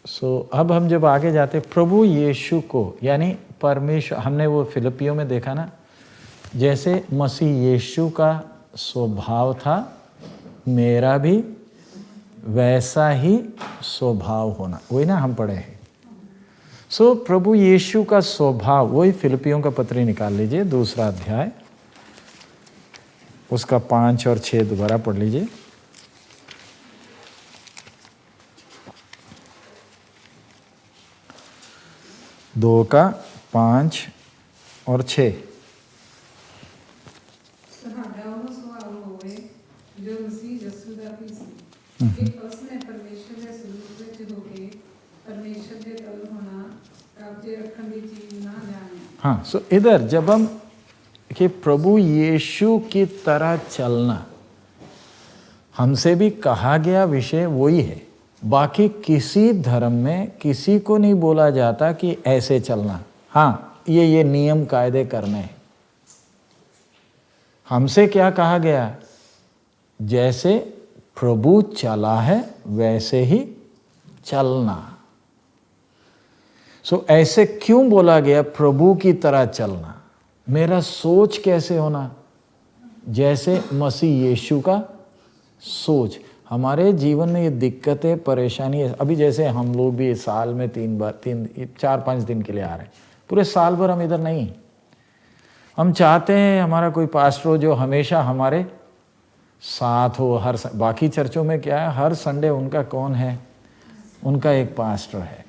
अब हम जब आगे जाते, प्रभु यीशु को यानी परमेश्वर, हमने वो फिलिपियों में देखा ना, जैसे मसीह यीशु का स्वभाव था, मेरा भी वैसा ही स्वभाव होना, वही ना हम पढ़े हैं। प्रभु यीशु का स्वभाव, वही फिलिपियों का पत्री निकाल लीजिए, 2 अध्याय, उसका 5 और 6 दोबारा पढ़ लीजिए। 2 का 5 और 6। हाँ, इधर जब हम कि प्रभु यीशु की तरह चलना, हमसे भी कहा गया विषय वही है। बाकी किसी धर्म में किसी को नहीं बोला जाता कि ऐसे चलना, हाँ ये नियम कायदे करने हैं। हमसे क्या कहा गया? जैसे प्रभु चला है वैसे ही चलना। ऐसे क्यों बोला गया प्रभु की तरह चलना? मेरा सोच कैसे होना? जैसे मसीह यीशु का सोच। हमारे जीवन में ये दिक्कतें परेशानी है। अभी जैसे हम लोग भी साल में 4-5 दिन के लिए आ रहे हैं, पूरे साल भर हम इधर नहीं। हम चाहते हैं हमारा कोई पास्टर हो जो हमेशा हमारे साथ हो। बाकी चर्चों में क्या है, हर संडे उनका कौन है? उनका एक पास्टर है,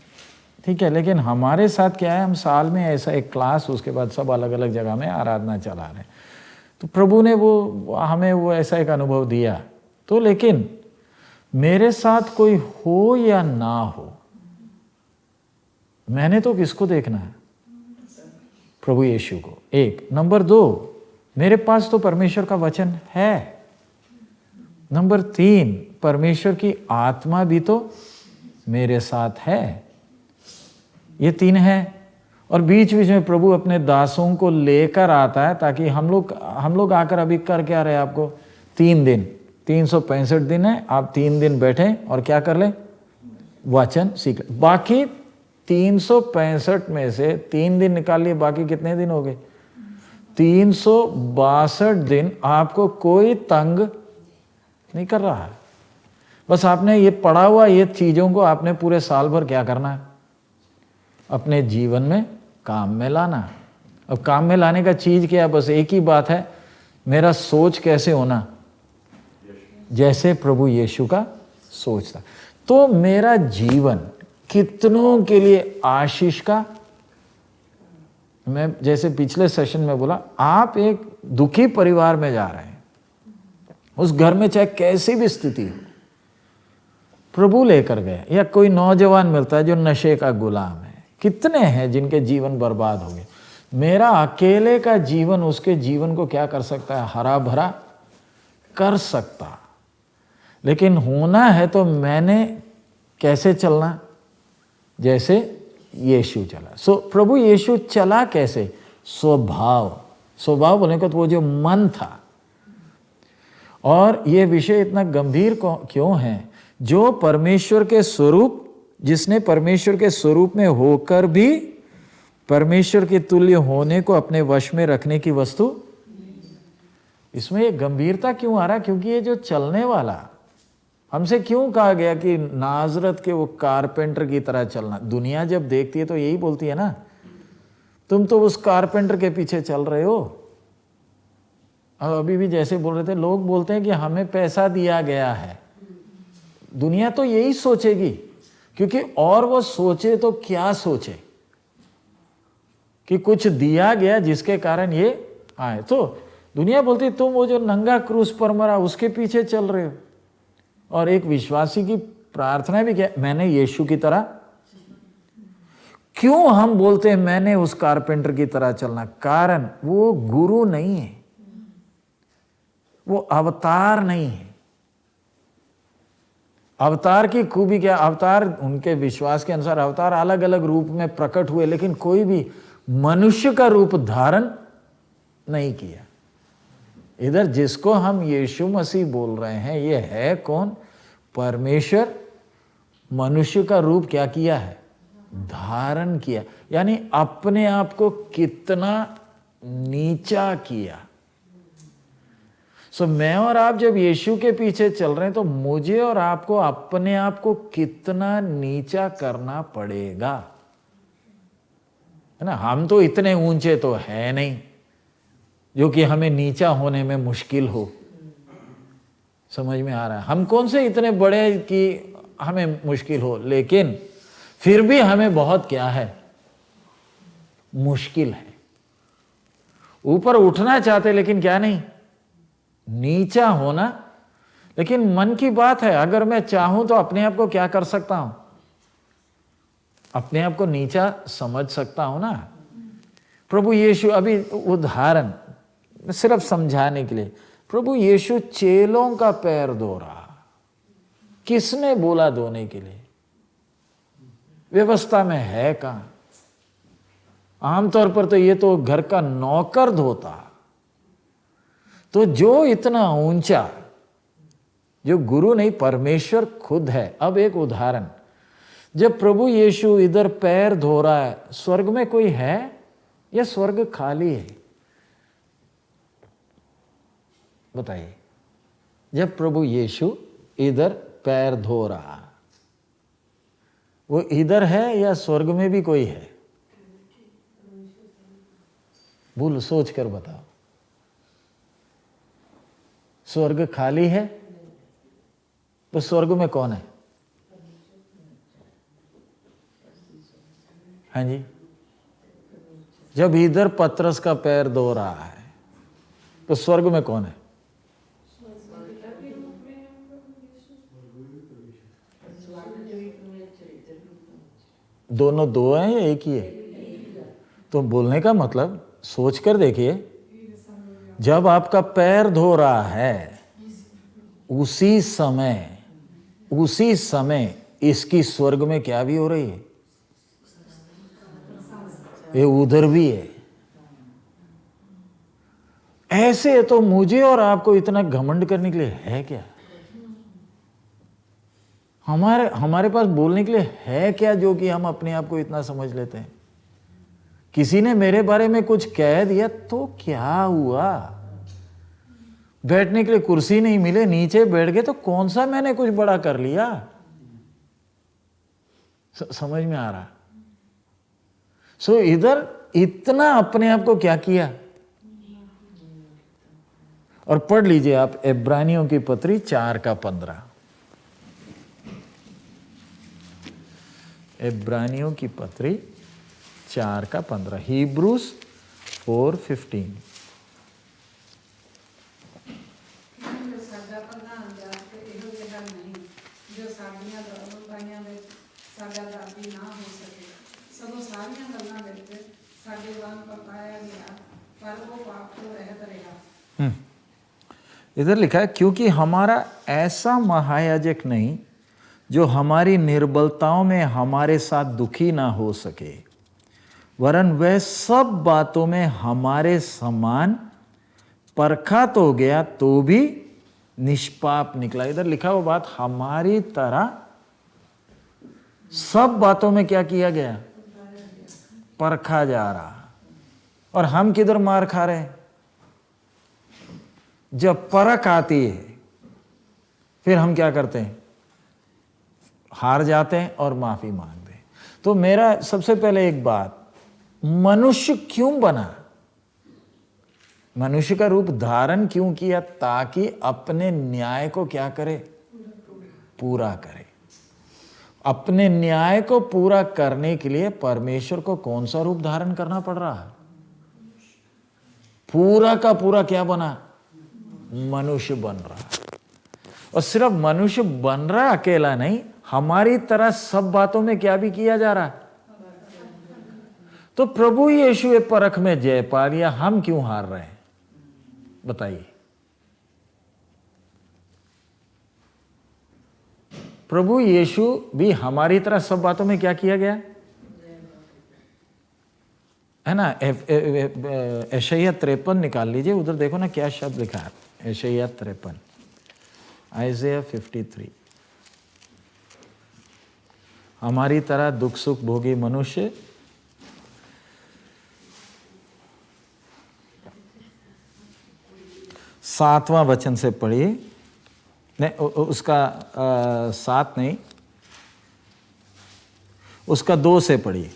ठीक है। लेकिन हमारे साथ क्या है, हम साल में ऐसा एक क्लास, उसके बाद सब अलग अलग जगह में आराधना चला रहे हैं। तो प्रभु ने हमें वो ऐसा एक अनुभव दिया। तो लेकिन मेरे साथ कोई हो या ना हो, मैंने तो किसको देखना है? प्रभु यीशु को। 1 नंबर 2, मेरे पास तो परमेश्वर का वचन है। नंबर 3, परमेश्वर की आत्मा भी तो मेरे साथ है। ये 3 है। और बीच बीच में प्रभु अपने दासों को लेकर आता है, ताकि हम लोग आकर अभी कर क्या रहे आपको? 3 दिन, 365 दिन है, आप 3 दिन बैठें और क्या कर लें? वचन सीख लें। बाकी 365 में से 3 दिन निकाल लिए, बाकी कितने दिन हो गए? 362 दिन आपको कोई तंग नहीं कर रहा है। बस आपने ये पढ़ा हुआ, ये चीज़ों को आपने पूरे साल भर क्या करना है? अपने जीवन में काम में लाना। अब काम में लाने का चीज़ क्या है? बस एक ही बात है, मेरा सोच कैसे होना? जैसे प्रभु यीशु का सोच था। तो मेरा जीवन कितनों के लिए आशीष का। मैं जैसे पिछले सेशन में बोला, आप एक दुखी परिवार में जा रहे हैं, उस घर में चाहे कैसी भी स्थिति हो, प्रभु लेकर गए। या कोई नौजवान मिलता है जो नशे का गुलाम है, कितने हैं जिनके जीवन बर्बाद हो गए। मेरा अकेले का जीवन उसके जीवन को क्या कर सकता है? हरा भरा कर सकता। लेकिन होना है तो मैंने कैसे चलना? जैसे यीशु चला। प्रभु यीशु चला कैसे? स्वभाव बोलने का तो वो जो मन था। और ये विषय इतना गंभीर क्यों है? जो परमेश्वर के स्वरूप, जिसने परमेश्वर के स्वरूप में होकर भी परमेश्वर के तुल्य होने को अपने वश में रखने की वस्तु, इसमें ये गंभीरता क्यों आ रहा है? क्योंकि ये जो चलने वाला, हमसे क्यों कहा गया कि नाजरत के वो कारपेंटर की तरह चलना? दुनिया जब देखती है तो यही बोलती है ना, तुम तो उस कारपेंटर के पीछे चल रहे हो। अभी भी जैसे बोल रहे थे, लोग बोलते हैं कि हमें पैसा दिया गया है। दुनिया तो यही सोचेगी, क्योंकि और वो सोचे तो क्या सोचे कि कुछ दिया गया जिसके कारण ये आए। तो दुनिया बोलती तुम वो जो नंगा क्रूस पर मरा उसके पीछे चल रहे हो। और एक विश्वासी की प्रार्थना भी क्या? मैंने यीशु की तरह। क्यों हम बोलते हैं मैंने उस कारपेंटर की तरह चलना? कारण वो गुरु नहीं है, वो अवतार नहीं है। अवतार की खूबी क्या? अवतार उनके विश्वास के अनुसार अवतार अलग अलग रूप में प्रकट हुए, लेकिन कोई भी मनुष्य का रूप धारण नहीं किया। इधर जिसको हम यीशु मसीह बोल रहे हैं, ये है कौन? परमेश्वर मनुष्य का रूप क्या किया है? धारण किया, यानी अपने आप को कितना नीचा किया। सो मैं और आप जब यीशु के पीछे चल रहे हैं तो मुझे और आपको अपने आप को कितना नीचा करना पड़ेगा, है ना। हम तो इतने ऊंचे तो है नहीं जो कि हमें नीचा होने में मुश्किल हो। समझ में आ रहा है? हम कौन से इतने बड़े कि हमें मुश्किल हो, लेकिन फिर भी हमें बहुत क्या है, मुश्किल है। ऊपर उठना चाहते लेकिन क्या नहीं, नीचा होना। लेकिन मन की बात है, अगर मैं चाहूं तो अपने आप को क्या कर सकता हूं, अपने आप को नीचा समझ सकता हूं ना। प्रभु यीशु, अभी उदाहरण सिर्फ समझाने के लिए, प्रभु यीशु चेलों का पैर धो रहा। किसने बोला धोने के लिए? व्यवस्था में है कहां? आमतौर पर तो ये तो घर का नौकर धोता। तो जो इतना ऊंचा, जो गुरु नहीं परमेश्वर खुद है। अब एक उदाहरण, जब प्रभु यीशु इधर पैर धो रहा है, स्वर्ग में कोई है या स्वर्ग खाली है? बताइए। जब प्रभु यीशु इधर पैर धो रहा, वो इधर है या स्वर्ग में भी कोई है? बोल, सोच कर बताओ। स्वर्ग खाली है तो स्वर्ग में कौन है? हाँ जी। जब इधर पतरस का पैर धो रहा है तो स्वर्ग में कौन है? दोनों दो हैं या एक ही है? तो बोलने का मतलब सोच कर देखिए, जब आपका पैर धो रहा है उसी समय इसकी स्वर्ग में क्या भी हो रही है? ये उधर भी है। ऐसे तो मुझे और आपको इतना घमंड करने के लिए है क्या? हमारे पास बोलने के लिए है क्या जो कि हम अपने आप को इतना समझ लेते हैं? किसी ने मेरे बारे में कुछ कह दिया तो क्या हुआ? बैठने के लिए कुर्सी नहीं मिले, नीचे बैठ गए, तो कौन सा मैंने कुछ बड़ा कर लिया? समझ में आ रहा? सो इधर इतना अपने आप को क्या किया। और पढ़ लीजिए आप इब्रानियों की पत्री 4:15। इब्रानियों की पत्री 4:15, Hebrews 4:15। इधर लिखा है, क्योंकि हमारा ऐसा महायाजक नहीं जो हमारी निर्बलताओं में हमारे साथ दुखी ना हो सके, वरन वह सब बातों में हमारे समान परखा तो गया तो भी निष्पाप निकला। इधर लिखा हुआ बात, हमारी तरह सब बातों में क्या किया गया? परखा जा रहा। और हम किधर मार खा रहे हैं? जब परख आती है फिर हम क्या करते हैं? हार जाते हैं और माफी मांगते हैं। तो मेरा सबसे पहले एक बात, मनुष्य क्यों बना? मनुष्य का रूप धारण क्यों किया? ताकि अपने न्याय को क्या करे? पूरा करे। अपने न्याय को पूरा करने के लिए परमेश्वर को कौन सा रूप धारण करना पड़ रहा है? पूरा का पूरा क्या बना? मनुष्य बन रहा। और सिर्फ मनुष्य बन रहा अकेला नहीं, हमारी तरह सब बातों में क्या भी किया जा रहा है? तो प्रभु यीशु ये परख में जय पा लिया, हम क्यों हार रहे हैं? बताइए। प्रभु यीशु भी हमारी तरह सब बातों में क्या किया गया है ना। यशायाह 53 निकाल लीजिए, उधर देखो ना क्या शब्द लिखा है। यशायाह 53, Isaiah 53। हमारी तरह दुख सुख भोगी मनुष्य सातवां वचन से पढ़िए, नहीं उसका 7 नहीं, उसका 2 से पढ़िए,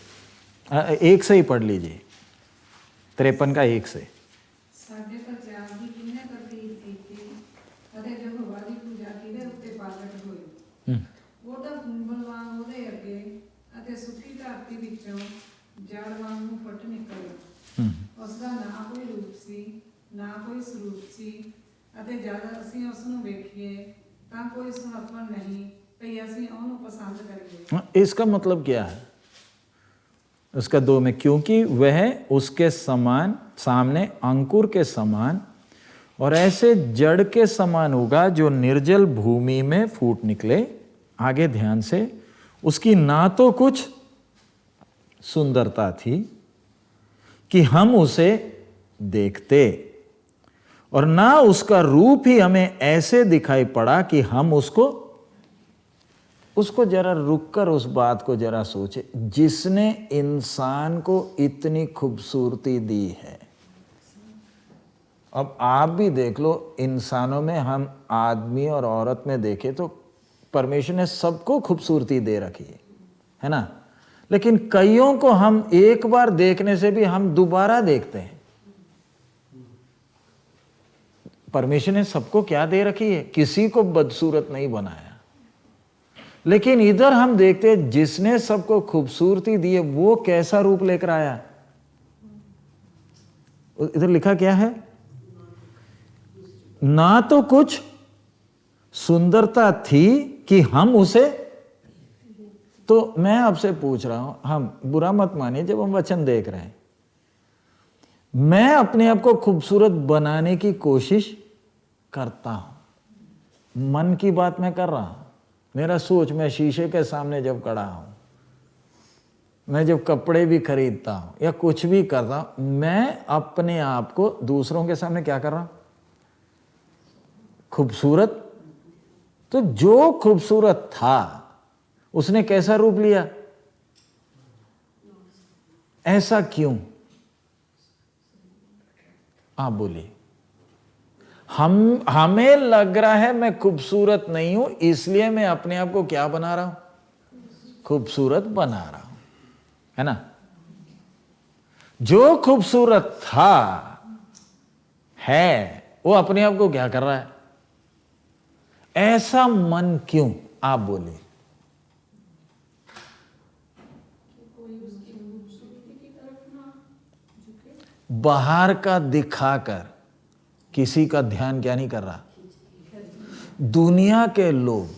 1 से ही पढ़ लीजिए, 53 का 1 से। उसका ना कोई रूप सी ना कोई स्वरूप सी ਅਤੇ ਜਦ ਅਸੀਂ ਉਸ ਨੂੰ ਵੇਖੀਏ ਤਾਂ ਕੋਈ ਸੁਹੱਪਣ ਨਹੀਂ ਭਈ ਅਸੀਂ ਉਹਨੂੰ पसंद करिए। इसका मतलब क्या है? उसका 2 में, क्योंकि वह उसके समान सामने अंकुर के समान और ऐसे जड़ के समान होगा जो निर्जल भूमि में फूट निकले। आगे ध्यान से, उसकी ना तो कुछ सुंदरता थी कि हम उसे देखते और ना उसका रूप ही हमें ऐसे दिखाई पड़ा कि हम उसको जरा रुककर उस बात को जरा सोचे, जिसने इंसान को इतनी खूबसूरती दी है। अब आप भी देख लो, इंसानों में हम आदमी और औरत में देखें तो परमेश्वर ने सबको खूबसूरती दे रखी है ना, लेकिन कईयों को हम एक बार देखने से भी हम दोबारा देखते हैं। परमेश्वर ने सबको क्या दे रखी है? किसी को बदसूरत नहीं बनाया, लेकिन इधर हम देखते हैं जिसने सबको खूबसूरती दी है वो कैसा रूप लेकर आया। इधर लिखा क्या है? ना तो कुछ सुंदरता थी कि हम उसे, तो मैं आपसे पूछ रहा हूं, हम बुरा मत मानिए जब हम वचन देख रहे हैं, मैं अपने आप को खूबसूरत बनाने की कोशिश करता हूं, मन की बात मैं कर रहा हूं, मेरा सोच, मैं शीशे के सामने जब खड़ा हूं, मैं जब कपड़े भी खरीदता हूं या कुछ भी करता हूं, मैं अपने आप को दूसरों के सामने क्या कर रहा हूं? खूबसूरत। तो जो खूबसूरत था उसने कैसा रूप लिया? ऐसा क्यों? आप बोलिए। हमें लग रहा है मैं खूबसूरत नहीं हूं, इसलिए मैं अपने आप को क्या बना रहा हूं? खूबसूरत बना रहा हूं, है ना। जो खूबसूरत था है वो अपने आप को क्या कर रहा है? ऐसा मन क्यों? आप बोलिए। बाहर का दिखाकर किसी का ध्यान क्या नहीं कर रहा। दुनिया के लोग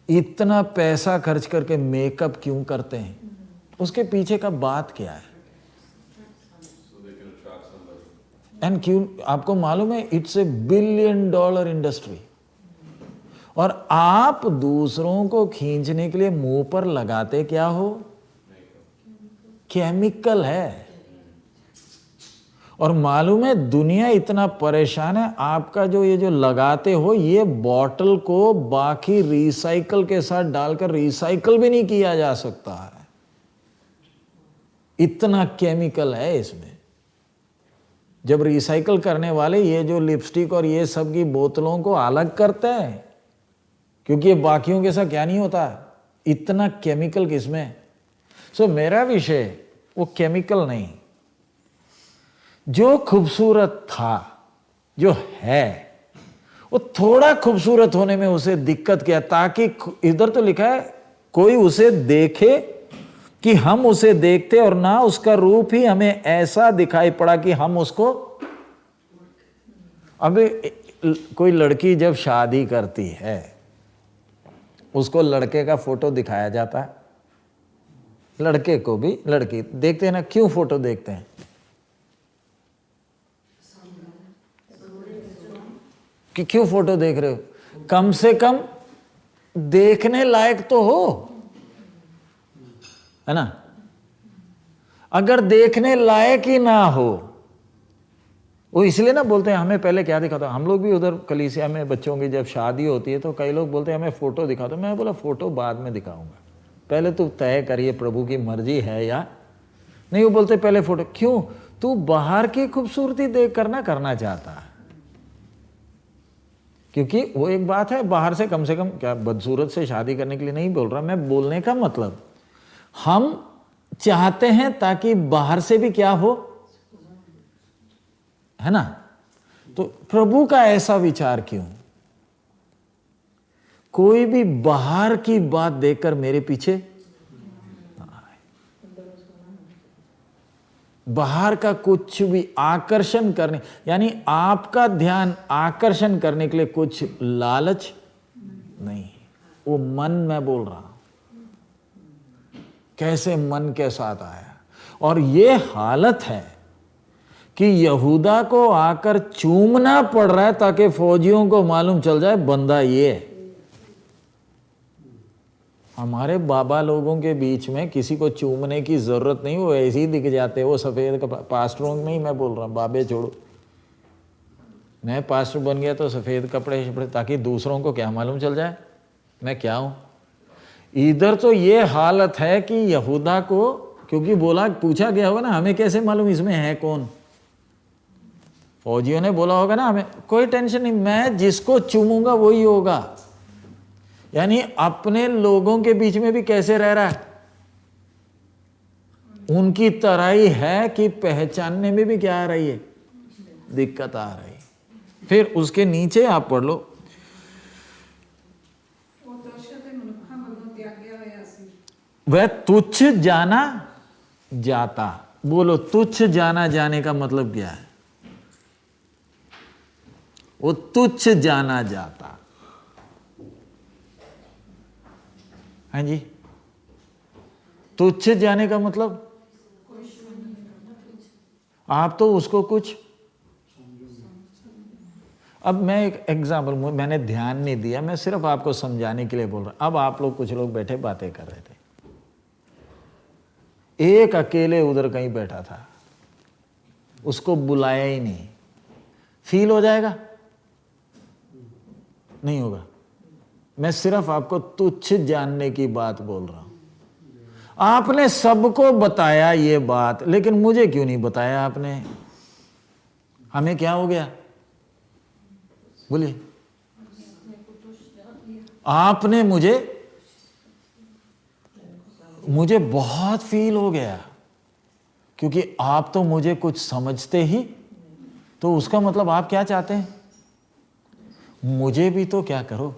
इतना पैसा खर्च करके मेकअप क्यों करते हैं? उसके पीछे का बात क्या है? एंड क्यों? आपको मालूम है इट्स ए $1 बिलियन इंडस्ट्री, और आप दूसरों को खींचने के लिए मुंह पर लगाते क्या हो? केमिकल है। और मालूम है दुनिया इतना परेशान है, आपका जो ये जो लगाते हो ये बॉटल को बाकी रिसाइकल के साथ डालकर रिसाइकल भी नहीं किया जा सकता है, इतना केमिकल है इसमें। जब रिसाइकल करने वाले ये जो लिपस्टिक और ये सब की बोतलों को अलग करते हैं, क्योंकि ये बाकियों के साथ क्या नहीं होता, इतना केमिकल किसमें। सो मेरा विषय वो केमिकल नहीं, जो खूबसूरत था, जो है, वो थोड़ा खूबसूरत होने में उसे दिक्कत क्या, ताकि इधर तो लिखा है कोई उसे देखे कि हम उसे देखते और ना उसका रूप ही हमें ऐसा दिखाई पड़ा कि हम उसको। अब कोई लड़की जब शादी करती है उसको लड़के का फोटो दिखाया जाता है, लड़के को भी लड़की देखते हैं ना। क्यों फोटो देखते हैं? कि क्यों फोटो देख रहे हो? कम से कम देखने लायक तो हो, है ना। अगर देखने लायक ही ना हो, वो इसलिए ना बोलते हैं हमें पहले क्या दिखा दो। हम लोग भी उधर कलीसिया में बच्चों की जब शादी होती है तो कई लोग बोलते हैं हमें फोटो दिखा दो। मैं बोला फोटो बाद में दिखाऊंगा, पहले तू तय करिए प्रभु की मर्जी है या नहीं। वो बोलते पहले फोटो। क्यों? तू बाहर की खूबसूरती देख कर ना करना चाहता है, क्योंकि वो एक बात है, बाहर से कम क्या बदसूरत से शादी करने के लिए नहीं बोल रहा मैं। बोलने का मतलब हम चाहते हैं ताकि बाहर से भी क्या हो, है ना। तो प्रभु का ऐसा विचार क्यों? कोई भी बाहर की बात देखकर मेरे पीछे ना आए। बाहर का कुछ भी आकर्षण करने, यानी आपका ध्यान आकर्षण करने के लिए कुछ लालच नहीं, वो मन में बोल रहा हूं, कैसे मन के साथ आया। और ये हालत है कि यहूदा को आकर चूमना पड़ रहा है ताकि फौजियों को मालूम चल जाए बंदा ये है। हमारे बाबा लोगों के बीच में किसी को चूमने की जरूरत नहीं, वो ऐसे ही दिख जाते। वो सफेद पास्टरों में ही मैं बोल रहा हूँ, बाबे छोड़ो। मैं पास्टर बन गया तो सफेद कपड़े ताकि दूसरों को क्या मालूम चल जाए मैं क्या हूं। इधर तो ये हालत है कि यहूदा को, क्योंकि बोला पूछा गया होगा ना हमें कैसे मालूम इसमें है कौन। फौजियों ने बोला होगा ना हमें कोई टेंशन नहीं, मैं जिसको चूमूंगा वही होगा। यानी अपने लोगों के बीच में भी कैसे रह रहा है, उनकी तरह ही है कि पहचानने में भी क्या आ रही है, दिक्कत आ रही है। फिर उसके नीचे आप पढ़ लो, वह तुच्छ जाना जाता। बोलो तुच्छ जाना जाने का मतलब क्या है? वो तुच्छ जाना जाता। हाँ जी, तुच्छ जाने का मतलब आप तो उसको कुछ। अब मैं एक एग्जाम्पल, मैंने ध्यान नहीं दिया, मैं सिर्फ आपको समझाने के लिए बोल रहा। अब आप लोग कुछ लोग बैठे बातें कर रहे थे, एक अकेले उधर कहीं बैठा था, उसको बुलाया ही नहीं, फील हो जाएगा? नहीं होगा। मैं सिर्फ आपको तुच्छ जानने की बात बोल रहा हूं। आपने सबको बताया ये बात, लेकिन मुझे क्यों नहीं बताया आपने? हमें क्या हो गया बोलिए? आपने मुझे बहुत फील हो गया, क्योंकि आप तो मुझे कुछ समझते ही, तो उसका मतलब आप क्या चाहते हैं, मुझे भी तो क्या करो।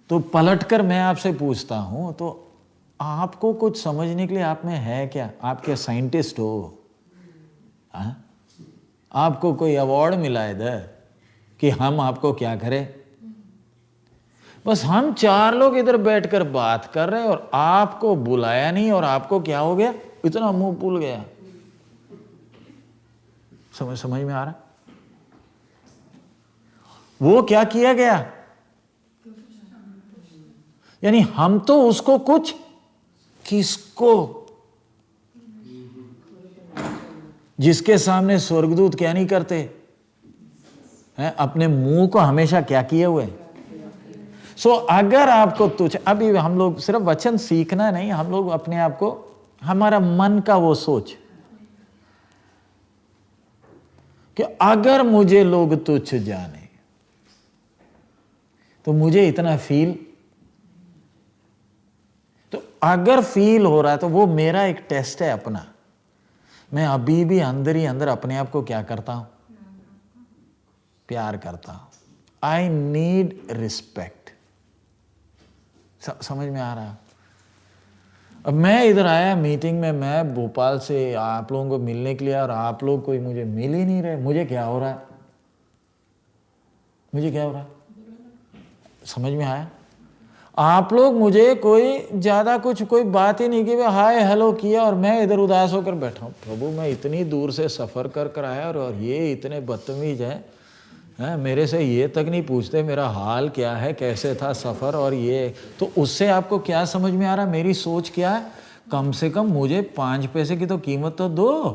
तो पलटकर मैं आपसे पूछता हूं, तो आपको कुछ समझने के लिए आप में है क्या? आप क्या साइंटिस्ट हो? आपको कोई अवार्ड मिला है इधर कि हम आपको क्या करें? बस हम चार लोग इधर बैठकर बात कर रहे हैं और आपको बुलाया नहीं, और आपको क्या हो गया, इतना मुंह फूल गया। समझ में आ रहा? वो क्या किया गया, यानी हम तो उसको कुछ, किसको? जिसके सामने स्वर्गदूत क्या नहीं करते हैं, अपने मुंह को हमेशा क्या किए हुए। सो अगर आपको तुच्छ, अभी हम लोग सिर्फ वचन सीखना नहीं, हम लोग अपने आप को, हमारा मन का वो सोच कि अगर मुझे लोग तुच्छ जाने तो मुझे इतना फील, तो अगर फील हो रहा है तो वो मेरा एक टेस्ट है अपना। मैं अभी भी अंदर ही अंदर अपने आप को क्या करता हूं, प्यार करता हूं। I need respect. समझ में आ रहा है? अब मैं इधर आया मीटिंग में, मैं भोपाल से आप लोगों को मिलने के लिए, और आप लोग कोई मुझे मिल ही नहीं रहे। मुझे क्या हो रहा है, मुझे क्या हो रहा है, समझ में आया? आप लोग मुझे कोई ज्यादा कुछ, कोई बात ही नहीं की, हाय हेलो किया, और मैं इधर उदास होकर बैठा हूं। प्रभु मैं इतनी दूर से सफर कर आया, और ये इतने बदतमीज हैं, मेरे से ये तक नहीं पूछते मेरा हाल क्या है, कैसे था सफर, और ये तो उससे आपको क्या समझ में आ रहा है मेरी सोच क्या है? कम से कम मुझे 5 पैसे की तो कीमत तो दो।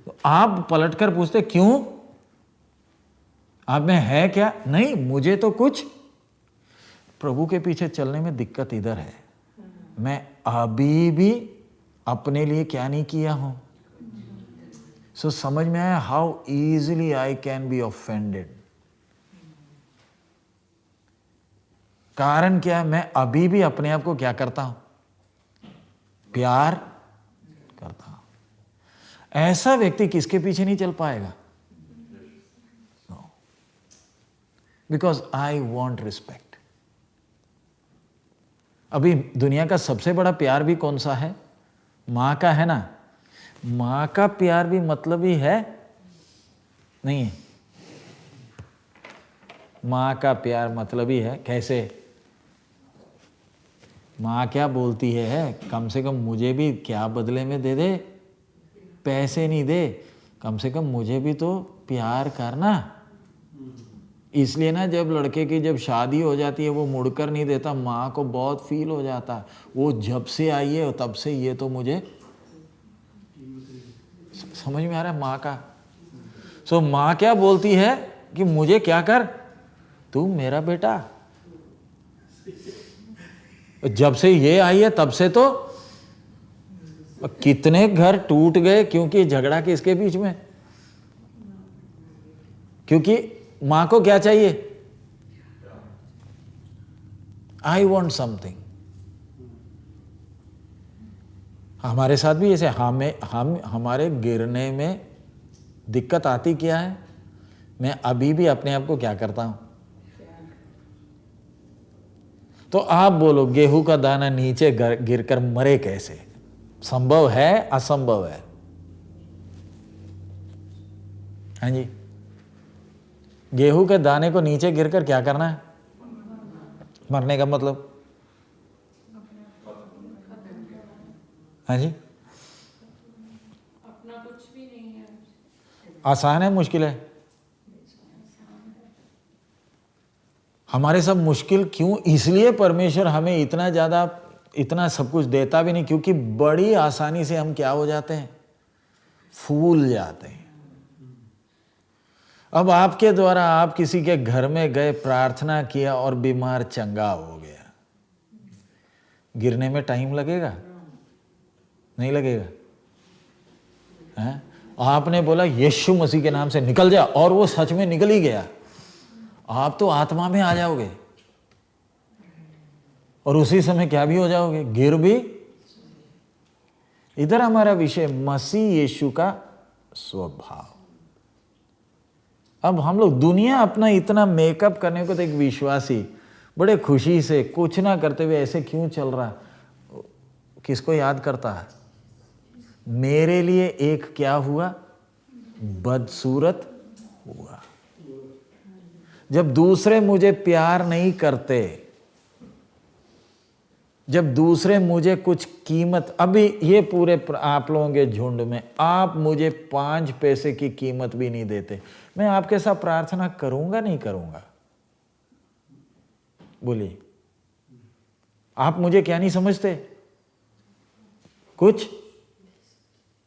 तो आप पलटकर पूछते क्यों, आप में है क्या? नहीं, मुझे तो कुछ। प्रभु के पीछे चलने में दिक्कत इधर है, मैं अभी भी अपने लिए क्या नहीं किया हूं। सो समझ में आया how easily I can be offended. कारण क्या है, मैं अभी भी अपने आप को क्या करता हूं, प्यार करता हूं। ऐसा व्यक्ति किसके पीछे नहीं चल पाएगा? No, because I want respect. अभी दुनिया का सबसे बड़ा प्यार भी कौन सा है? मां का है ना। मां का प्यार भी मतलब ही है नहीं है। मां का प्यार मतलब ही है। कैसे? मां क्या बोलती है, कम से कम मुझे भी क्या बदले में दे दे, पैसे नहीं दे, कम से कम मुझे भी तो प्यार करना। इसलिए ना जब लड़के की जब शादी हो जाती है वो मुड़कर नहीं देता, माँ को बहुत फील हो जाता है। वो जब से आई है तब से ये तो मुझे समझ में आ रहा है माँ का। सो माँ क्या बोलती है कि मुझे क्या कर, तू मेरा बेटा। जब से ये आई है तब से तो कितने घर टूट गए, क्योंकि झगड़ा किसके बीच में? क्योंकि मां को क्या चाहिए? I want something. हमारे साथ भी ऐसे हमारे गिरने में दिक्कत आती क्या है? मैं अभी भी अपने आप को क्या करता हूं? तो आप बोलो गेहूं का दाना नीचे गिरकर मरे कैसे? संभव है? असंभव है? हाँ जी, गेहूं के दाने को नीचे गिरकर क्या करना है? मरने का मतलब? हाँ जी, अपना कुछ भी नहीं है। आसान है मुश्किल है? हमारे सब मुश्किल क्यों? इसलिए परमेश्वर हमें इतना ज्यादा इतना सब कुछ देता भी नहीं, क्योंकि बड़ी आसानी से हम क्या हो जाते हैं? फूल जाते हैं। अब आपके द्वारा आप किसी के घर में गए, प्रार्थना किया और बीमार चंगा हो गया, गिरने में टाइम लगेगा? नहीं लगेगा? है? आपने बोला यीशु मसीह के नाम से निकल जा, और वो सच में निकल ही गया, आप तो आत्मा में आ जाओगे और उसी समय क्या भी हो जाओगे? गिर भी। इधर हमारा विषय मसीह यीशु का स्वभाव। अब हम लोग दुनिया अपना इतना मेकअप करने को, तो एक विश्वासी बड़े खुशी से कुछ ना करते हुए ऐसे क्यों चल रहा, किसको याद करता है? मेरे लिए एक क्या हुआ? बदसूरत हुआ। जब दूसरे मुझे प्यार नहीं करते, जब दूसरे मुझे कुछ कीमत, अभी ये पूरे आप लोगों के झुंड में आप मुझे 5 पैसे की कीमत भी नहीं देते, मैं आपके साथ प्रार्थना करूंगा नहीं करूंगा? बोलिए, आप मुझे क्या नहीं समझते? कुछ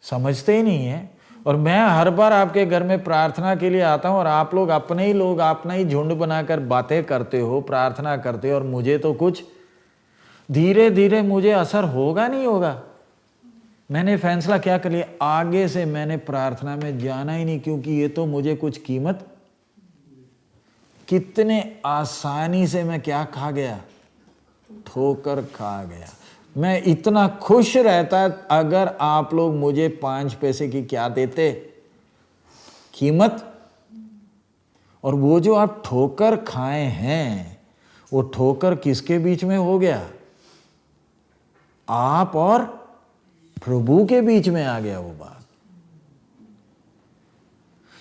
समझते ही नहीं है। और मैं हर बार आपके घर में प्रार्थना के लिए आता हूं और आप लोग अपने ही लोग अपना ही झुंड बनाकर बातें करते हो, प्रार्थना करते हो, और मुझे तो कुछ धीरे धीरे मुझे असर होगा नहीं होगा। मैंने फैसला क्या कर लिया, आगे से मैंने प्रार्थना में जाना ही नहीं, क्योंकि ये तो मुझे कुछ कीमत, कितने आसानी से मैं क्या खा गया? ठोकर खा गया। मैं इतना खुश रहता अगर आप लोग मुझे 5 पैसे की क्या देते? कीमत। और वो जो आप ठोकर खाए हैं, वो ठोकर किसके बीच में हो गया? आप और प्रभु के बीच में आ गया वो बात।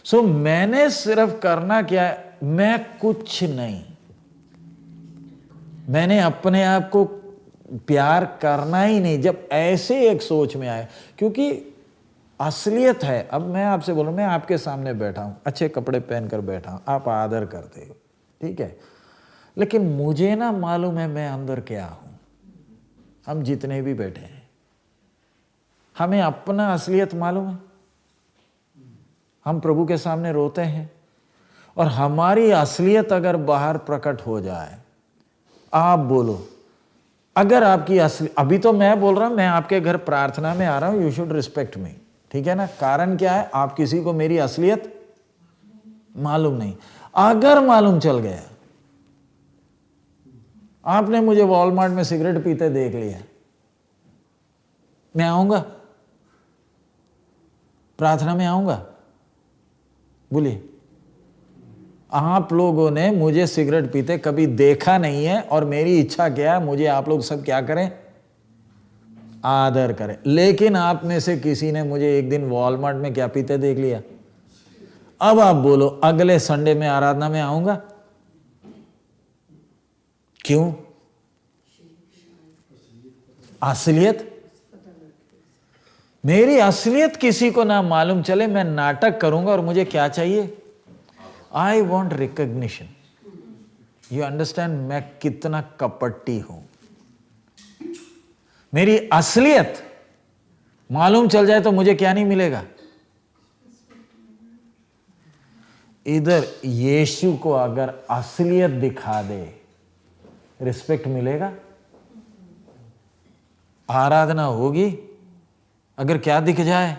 सो मैंने सिर्फ करना क्या है? मैं कुछ नहीं, मैंने अपने आप को प्यार करना ही नहीं। जब ऐसे एक सोच में आए, क्योंकि असलियत है। अब मैं आपसे बोलूं, मैं आपके सामने बैठा हूं, अच्छे कपड़े पहनकर बैठा हूं, आप आदर करते हो, ठीक है, लेकिन मुझे ना मालूम है मैं अंदर क्या हूं। हम जितने भी बैठे हैं, हमें अपना असलियत मालूम है। हम प्रभु के सामने रोते हैं, और हमारी असलियत अगर बाहर प्रकट हो जाए, आप बोलो अगर आपकी असली, अभी तो मैं बोल रहा हूं मैं आपके घर प्रार्थना में आ रहा हूं, यू शुड रिस्पेक्ट मी, ठीक है ना। कारण क्या है, आप किसी को मेरी असलियत मालूम नहीं। अगर मालूम चल गया, आपने मुझे वॉलमार्ट में सिगरेट पीते देख लिया, मैं आऊंगा प्रार्थना में, आऊंगा? बोलिए। आप लोगों ने मुझे सिगरेट पीते कभी देखा नहीं है, और मेरी इच्छा क्या है, मुझे आप लोग सब क्या करें, आदर करें। लेकिन आप में से किसी ने मुझे एक दिन वॉलमार्ट में क्या पीते देख लिया, अब आप बोलो अगले संडे में आराधना में आऊंगा? क्यों? असलियत, मेरी असलियत किसी को ना मालूम चले, मैं नाटक करूंगा, और मुझे क्या चाहिए, I want recognition. You understand मैं कितना कपटी हूं। मेरी असलियत मालूम चल जाए तो मुझे क्या नहीं मिलेगा, इधर यीशु को अगर असलियत दिखा दे, रिस्पेक्ट मिलेगा, आराधना होगी। अगर क्या दिख जाए,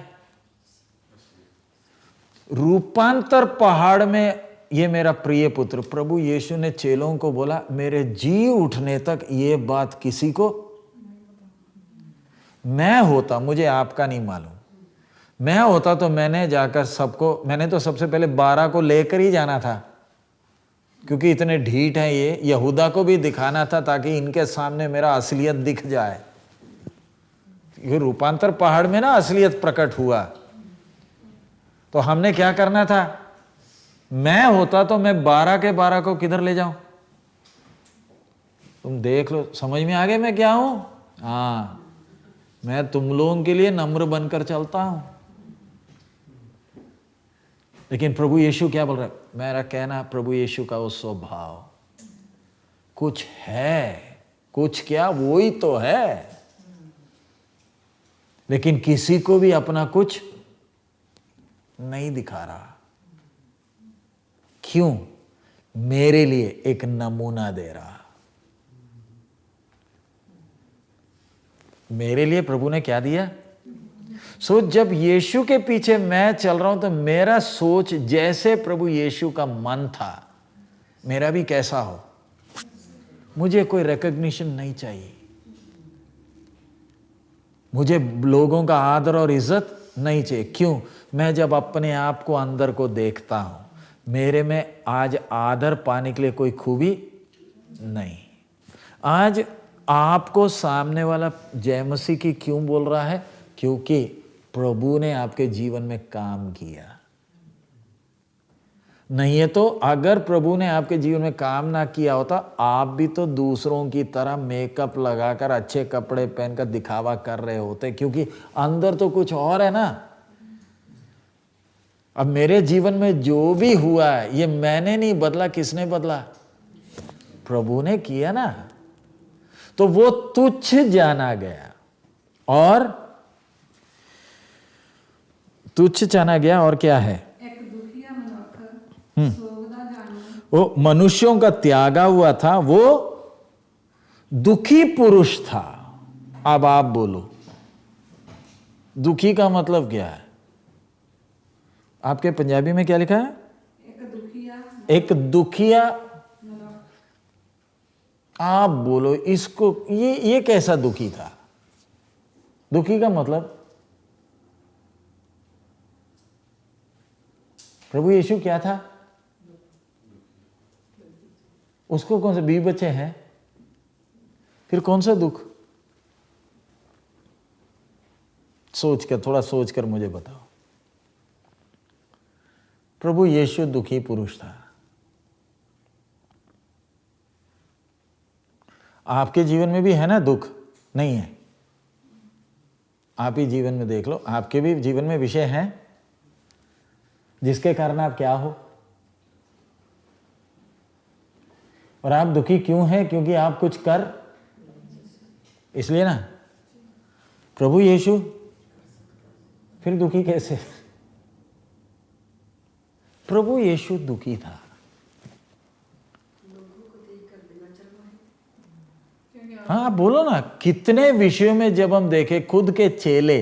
रूपांतर पहाड़ में ये मेरा प्रिय पुत्र, प्रभु यीशु ने चेलों को बोला, मेरे जी उठने तक ये बात किसी को, मैं होता, मुझे आपका नहीं मालूम, मैं होता तो मैंने जाकर सबको, मैंने तो सबसे पहले 12 को लेकर ही जाना था, क्योंकि इतने ढीठ हैं ये, यहूदा को भी दिखाना था ताकि इनके सामने मेरा असलियत दिख जाए। ये रूपांतर पहाड़ में ना असलियत प्रकट हुआ, तो हमने क्या करना था, मैं होता तो मैं 12 के 12 को किधर ले जाऊं? तुम देख लो, समझ में आ गया मैं क्या हूं? हाँ, मैं तुम लोगों के लिए नम्र बनकर चलता हूं। लेकिन प्रभु यीशु क्या बोल रहा है, मेरा कहना, प्रभु यीशु का वो स्वभाव कुछ है, कुछ क्या, वो ही तो है, लेकिन किसी को भी अपना कुछ नहीं दिखा रहा। क्यों? मेरे लिए एक नमूना दे रहा। मेरे लिए प्रभु ने क्या दिया? सोच, जब यीशु के पीछे मैं चल रहा हूं तो मेरा सोच जैसे प्रभु यीशु का मन था, मेरा भी कैसा हो। मुझे कोई रिकॉग्निशन नहीं चाहिए, मुझे लोगों का आदर और इज्जत नहीं चाहिए। क्यों? मैं जब अपने आप को अंदर को देखता हूं, मेरे में आज आदर पाने के लिए कोई खूबी नहीं। आज आपको सामने वाला जय मसीह की क्यों बोल रहा है? क्योंकि प्रभु ने आपके जीवन में काम किया। नहीं है तो अगर प्रभु ने आपके जीवन में काम ना किया होता, आप भी तो दूसरों की तरह मेकअप लगाकर अच्छे कपड़े पहनकर दिखावा कर रहे होते, क्योंकि अंदर तो कुछ और है ना। अब मेरे जीवन में जो भी हुआ है, ये मैंने नहीं बदला, किसने बदला? प्रभु ने किया ना। तो वो तुच्छ जाना गया, और तुच्छ जाना गया, और क्या है? एक दुखिया मनुष्य सोगदा जानो। वो मनुष्यों का त्यागा हुआ था, वो दुखी पुरुष था। अब आप बोलो, दुखी का मतलब क्या है? आपके पंजाबी में क्या लिखा है? एक दुखिया। आप बोलो इसको, ये कैसा दुखी था? दुखी का मतलब, प्रभु यीशु क्या था? उसको कौन से 20 बच्चे हैं, फिर कौन सा दुख? थोड़ा सोच कर मुझे बताओ। प्रभु यीशु दुखी पुरुष था। आपके जीवन में भी है ना दुख? नहीं है? आप ही जीवन में देख लो, आपके भी जीवन में विषय हैं जिसके कारण आप क्या हो, और आप दुखी क्यों हैं? क्योंकि आप कुछ कर, इसलिए ना। प्रभु यीशु फिर दुखी कैसे? प्रभु यीशु दुखी था। क्योंकि हाँ आप बोलो ना, कितने विषयों में जब हम देखें खुद के चेले,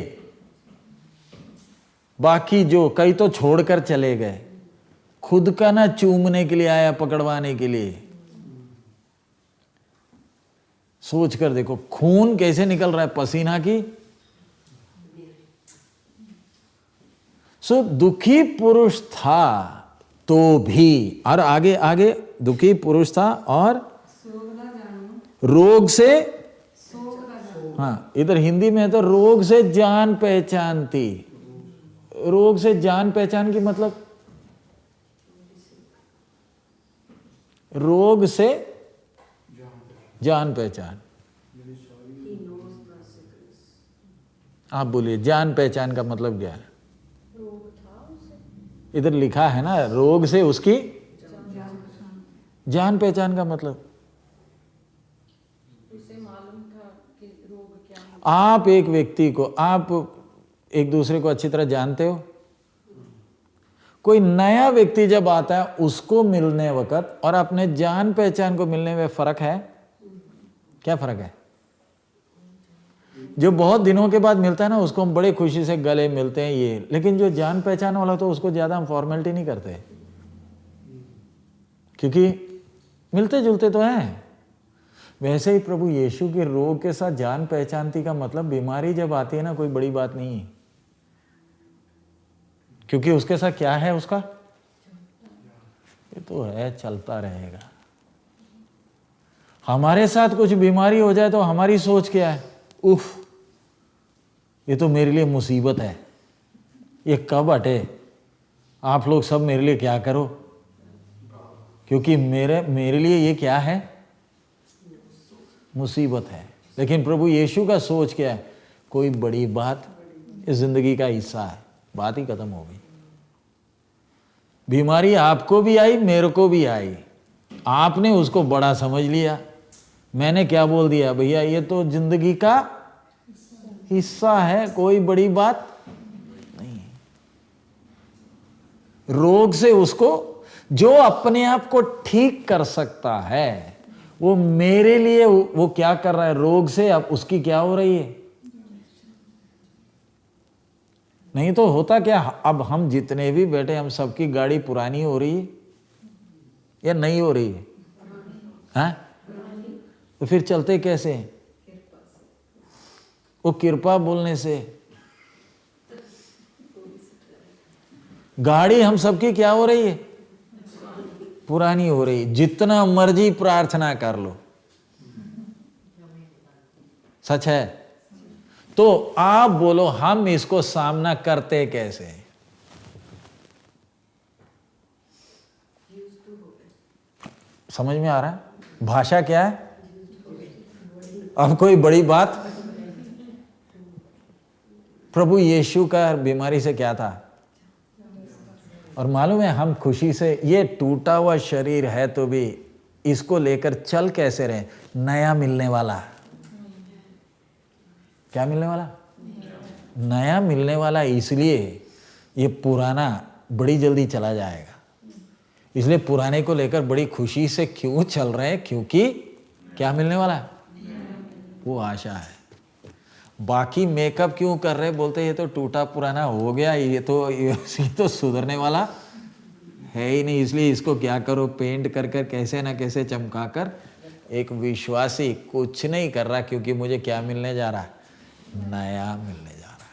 बाकी जो कई तो छोड़कर चले गए, खुद का ना चूमने के लिए आया, पकड़वाने के लिए। सोच कर देखो खून कैसे निकल रहा है पसीना की। सो दुखी पुरुष था तो भी, और आगे आगे दुखी पुरुष था और रोग से, हाँ इधर हिंदी में है तो रोग से जान पहचान थी। रोग से जान पहचान की मतलब, रोग से जान पहचान। आप बोलिए जान पहचान का मतलब क्या है? इधर लिखा है ना, रोग से उसकी जान पहचान का मतलब, उसे मालूम था कि रोग क्या है। आप एक व्यक्ति को, आप एक दूसरे को अच्छी तरह जानते हो। कोई नया व्यक्ति जब आता है उसको मिलने वक्त और अपने जान पहचान को मिलने में फर्क है? क्या फर्क है? जो बहुत दिनों के बाद मिलता है ना उसको हम बड़े खुशी से गले मिलते हैं ये, लेकिन जो जान पहचान वाला तो उसको ज्यादा हम फॉर्मेलिटी नहीं करते, क्योंकि मिलते जुलते तो हैं। वैसे ही प्रभु यीशु के रोग के साथ जान पहचानती का मतलब, बीमारी जब आती है ना कोई बड़ी बात नहीं है, क्योंकि उसके साथ क्या है, उसका ये तो है, चलता रहेगा। हमारे साथ कुछ बीमारी हो जाए तो हमारी सोच क्या है? उफ, ये तो मेरे लिए मुसीबत है, ये कब हटे, आप लोग सब मेरे लिए क्या करो, क्योंकि मेरे लिए ये क्या है, मुसीबत है। लेकिन प्रभु यीशु का सोच क्या है? कोई बड़ी बात, इस जिंदगी का हिस्सा है, बात ही खत्म हो गई। बीमारी आपको भी आई, मेरे को भी आई, आपने उसको बड़ा समझ लिया, मैंने क्या बोल दिया, भैया ये तो जिंदगी का हिस्सा है, कोई बड़ी बात नहीं। रोग से उसको, जो अपने आप को ठीक कर सकता है वो मेरे लिए वो क्या कर रहा है, रोग से अब उसकी क्या हो रही है। नहीं तो होता क्या, अब हम जितने भी बैठे, हम सबकी गाड़ी पुरानी हो रही है या नहीं हो रही है? हाँ? तो फिर चलते कैसे? वो कृपा बोलने से। गाड़ी हम सबकी क्या हो रही है, पुरानी हो रही। जितना मर्जी प्रार्थना कर लो, सच है। तो आप बोलो हम इसको सामना करते कैसे? समझ में आ रहा है? भाषा क्या है? अब कोई बड़ी बात। प्रभु यीशु का बीमारी से क्या था, और मालूम है हम खुशी से, ये टूटा हुआ शरीर है तो भी इसको लेकर चल कैसे रहे? नया मिलने वाला। क्या मिलने वाला? नया मिलने वाला। इसलिए ये पुराना बड़ी जल्दी चला जाएगा, इसलिए पुराने को लेकर बड़ी खुशी से क्यों चल रहे हैं? क्योंकि क्या मिलने वाला है, वो आशा है। बाकी मेकअप क्यों कर रहे? बोलते ये तो टूटा पुराना हो गया, ये तो सुधरने वाला है ही नहीं, इसलिए इसको क्या करो, पेंट कर कर कैसे ना कैसे चमका कर। एक विश्वासी कुछ नहीं कर रहा, क्योंकि मुझे क्या मिलने जा रहा है, नया मिलने जा रहा है।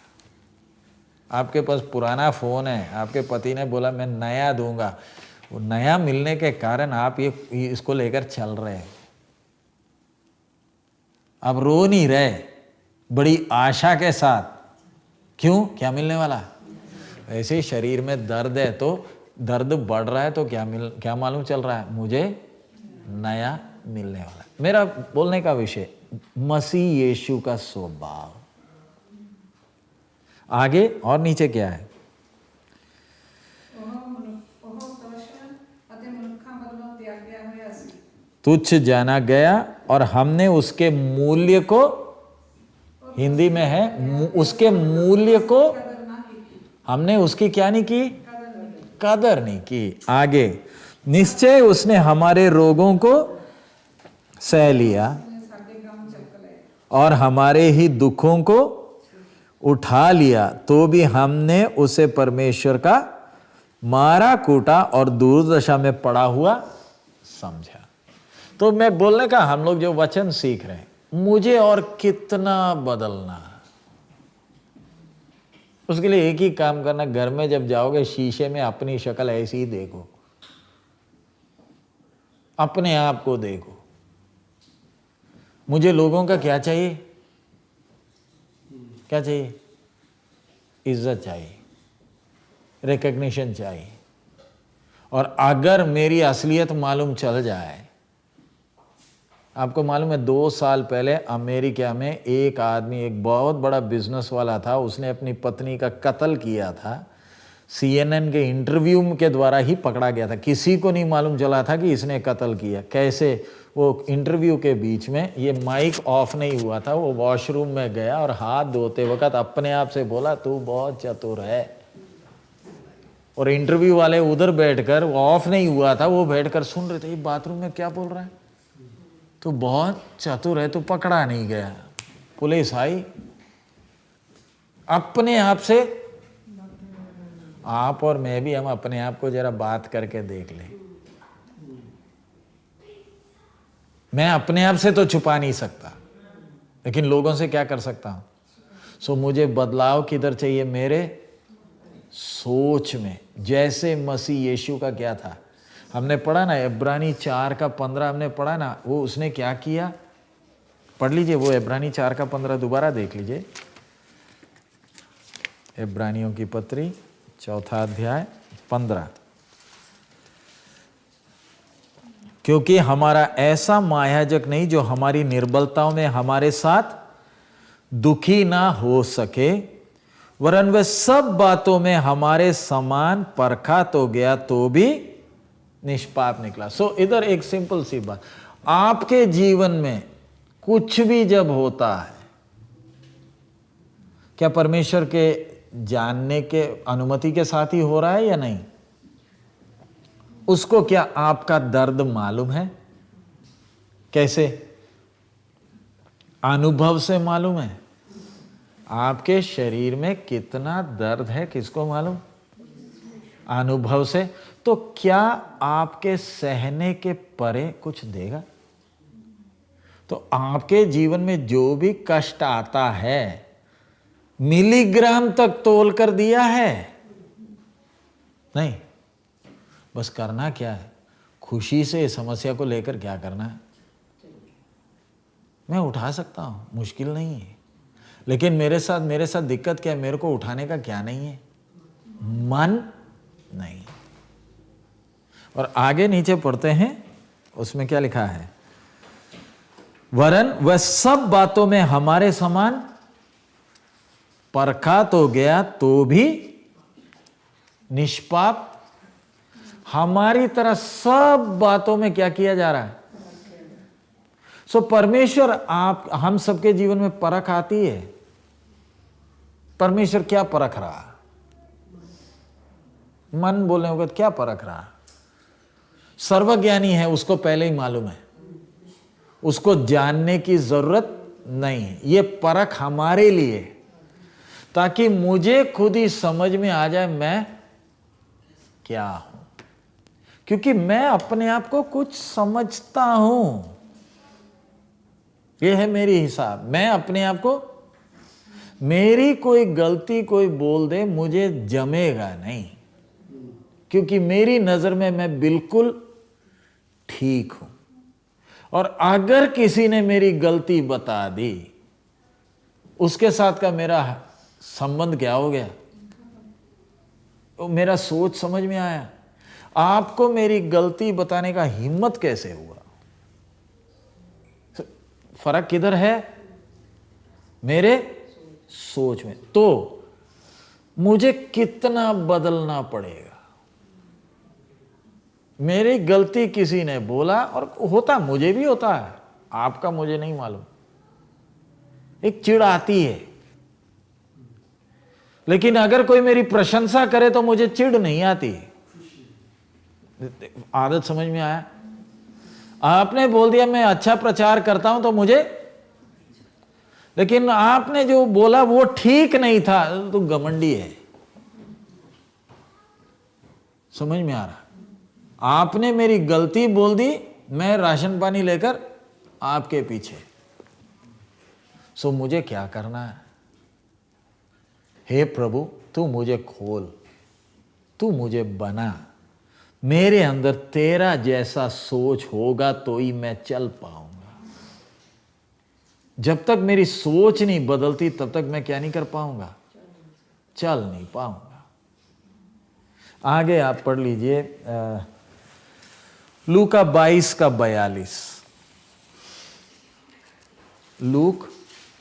आपके पास पुराना फोन है, आपके पति ने बोला मैं नया दूंगा, वो नया मिलने के कारण आप ये इसको लेकर चल रहे हैं। आप रो नहीं रहे, बड़ी आशा के साथ। क्यों? क्या मिलने वाला? ऐसे ही शरीर में दर्द है तो दर्द बढ़ रहा है तो क्या मालूम चल रहा है, मुझे नया मिलने वाला। मेरा बोलने का विषय मसीह यीशु का स्वभाव। आगे और नीचे क्या है? तुच्छ जाना गया और हमने उसके मूल्य को, हिंदी में है उसके मूल्य को, हमने उसकी क्या नहीं की, कदर नहीं की। आगे, निश्चय उसने हमारे रोगों को सह लिया। और हमारे ही दुखों को उठा लिया, तो भी हमने उसे परमेश्वर का मारा कूटा और दुर्दशा में पड़ा हुआ समझा। तो मैं बोलने का, हम लोग जो वचन सीख रहे हैं, मुझे और कितना बदलना, उसके लिए एक ही काम करना, घर में जब जाओगे शीशे में अपनी शक्ल ऐसी ही देखो, अपने आप को देखो। मुझे लोगों का क्या चाहिए? क्या चाहिए? इज्जत चाहिए, रिकग्निशन चाहिए। और अगर मेरी असलियत मालूम चल जाए, आपको मालूम है 2 साल पहले अमेरिका में एक आदमी, एक बहुत बड़ा बिजनेस वाला था, उसने अपनी पत्नी का कत्ल किया था। CNN के इंटरव्यू के द्वारा ही पकड़ा गया था, किसी को नहीं मालूम चला था कि इसने कत्ल किया। कैसे? वो इंटरव्यू के बीच में, ये माइक ऑफ नहीं हुआ था, वो वॉशरूम में गया और हाथ धोते वक्त अपने आप से बोला, तू बहुत चतुर है। और इंटरव्यू वाले उधर बैठकर, वो ऑफ नहीं हुआ था, वो बैठकर सुन रहे थे, ये बाथरूम में क्या बोल रहा है, तू बहुत चतुर है, तू पकड़ा नहीं गया। पुलिस आई, अपने आप से, आप और मैं भी, हम अपने आप को जरा बात करके देख लें। मैं अपने आप से तो छुपा नहीं सकता, लेकिन लोगों से क्या कर सकता हूं? सो मुझे बदलाव किधर चाहिए? मेरे सोच में। जैसे मसीह यीशु का क्या था, हमने पढ़ा ना, इब्रानी 4:15 हमने पढ़ा ना, वो उसने क्या किया? पढ़ लीजिए वो इब्रानी 4:15 दोबारा देख लीजिए। इब्रानियों की पत्री 4 अध्याय 15। क्योंकि हमारा ऐसा महायाजक नहीं जो हमारी निर्बलताओं में हमारे साथ दुखी ना हो सके, वरन वह सब बातों में हमारे समान परखा तो गया, तो भी निष्पाप निकला। सो इधर एक सिंपल सी बात, आपके जीवन में कुछ भी जब होता है, क्या परमेश्वर के जानने के अनुमति के साथ ही हो रहा है या नहीं? उसको क्या आपका दर्द मालूम है? कैसे? अनुभव से मालूम है। आपके शरीर में कितना दर्द है किसको मालूम? अनुभव से। तो क्या आपके सहने के परे कुछ देगा? तो आपके जीवन में जो भी कष्ट आता है, मिलीग्राम तक तोल कर दिया है? नहीं। बस करना क्या है? खुशी से इस समस्या को लेकर क्या करना है? मैं उठा सकता हूं, मुश्किल नहीं है। लेकिन मेरे साथ दिक्कत क्या है? मेरे को उठाने का क्या नहीं है? मन नहीं। और आगे नीचे पढ़ते हैं, उसमें क्या लिखा है? वरन वह सब बातों में हमारे समान परखा तो गया, तो भी निष्पाप। हमारी तरह सब बातों में क्या किया जा रहा है? सो परमेश्वर, आप हम सबके जीवन में परख आती है। परमेश्वर क्या परख रहा? मन बोलने होगा क्या परख रहा? सर्वज्ञानी है, उसको पहले ही मालूम है, उसको जानने की जरूरत नहीं है। ये परख हमारे लिए, ताकि मुझे खुद ही समझ में आ जाए मैं क्या हूं। क्योंकि मैं अपने आप को कुछ समझता हूं, यह है मेरी हिसाब। मैं अपने आप को, मेरी कोई गलती कोई बोल दे, मुझे जमेगा नहीं, क्योंकि मेरी नजर में मैं बिल्कुल ठीक हूं। और अगर किसी ने मेरी गलती बता दी, उसके साथ का मेरा संबंध क्या हो गया? तो मेरा सोच समझ में आया। आपको मेरी गलती बताने का हिम्मत कैसे हुआ? फर्क किधर है? मेरे सोच में। तो मुझे कितना बदलना पड़ेगा? मेरी गलती किसी ने बोला, और होता मुझे भी होता है, आपका मुझे नहीं मालूम। एक चिढ़ आती है, लेकिन अगर कोई मेरी प्रशंसा करे तो मुझे चिढ़ नहीं आती। आदत समझ में आया? आपने बोल दिया मैं अच्छा प्रचार करता हूं तो मुझे लेकिन आपने जो बोला वो ठीक नहीं था, तो घमंडी है। समझ में आ रहा? आपने मेरी गलती बोल दी, मैं राशन पानी लेकर आपके पीछे। सो मुझे क्या करना है? हे प्रभु, तू मुझे खोल, तू मुझे बना, मेरे अंदर तेरा जैसा सोच होगा तो ही मैं चल पाऊंगा। जब तक मेरी सोच नहीं बदलती तब तक मैं क्या नहीं कर पाऊंगा? चल नहीं पाऊंगा। आगे आप पढ़ लीजिए लूका 22:42। लूक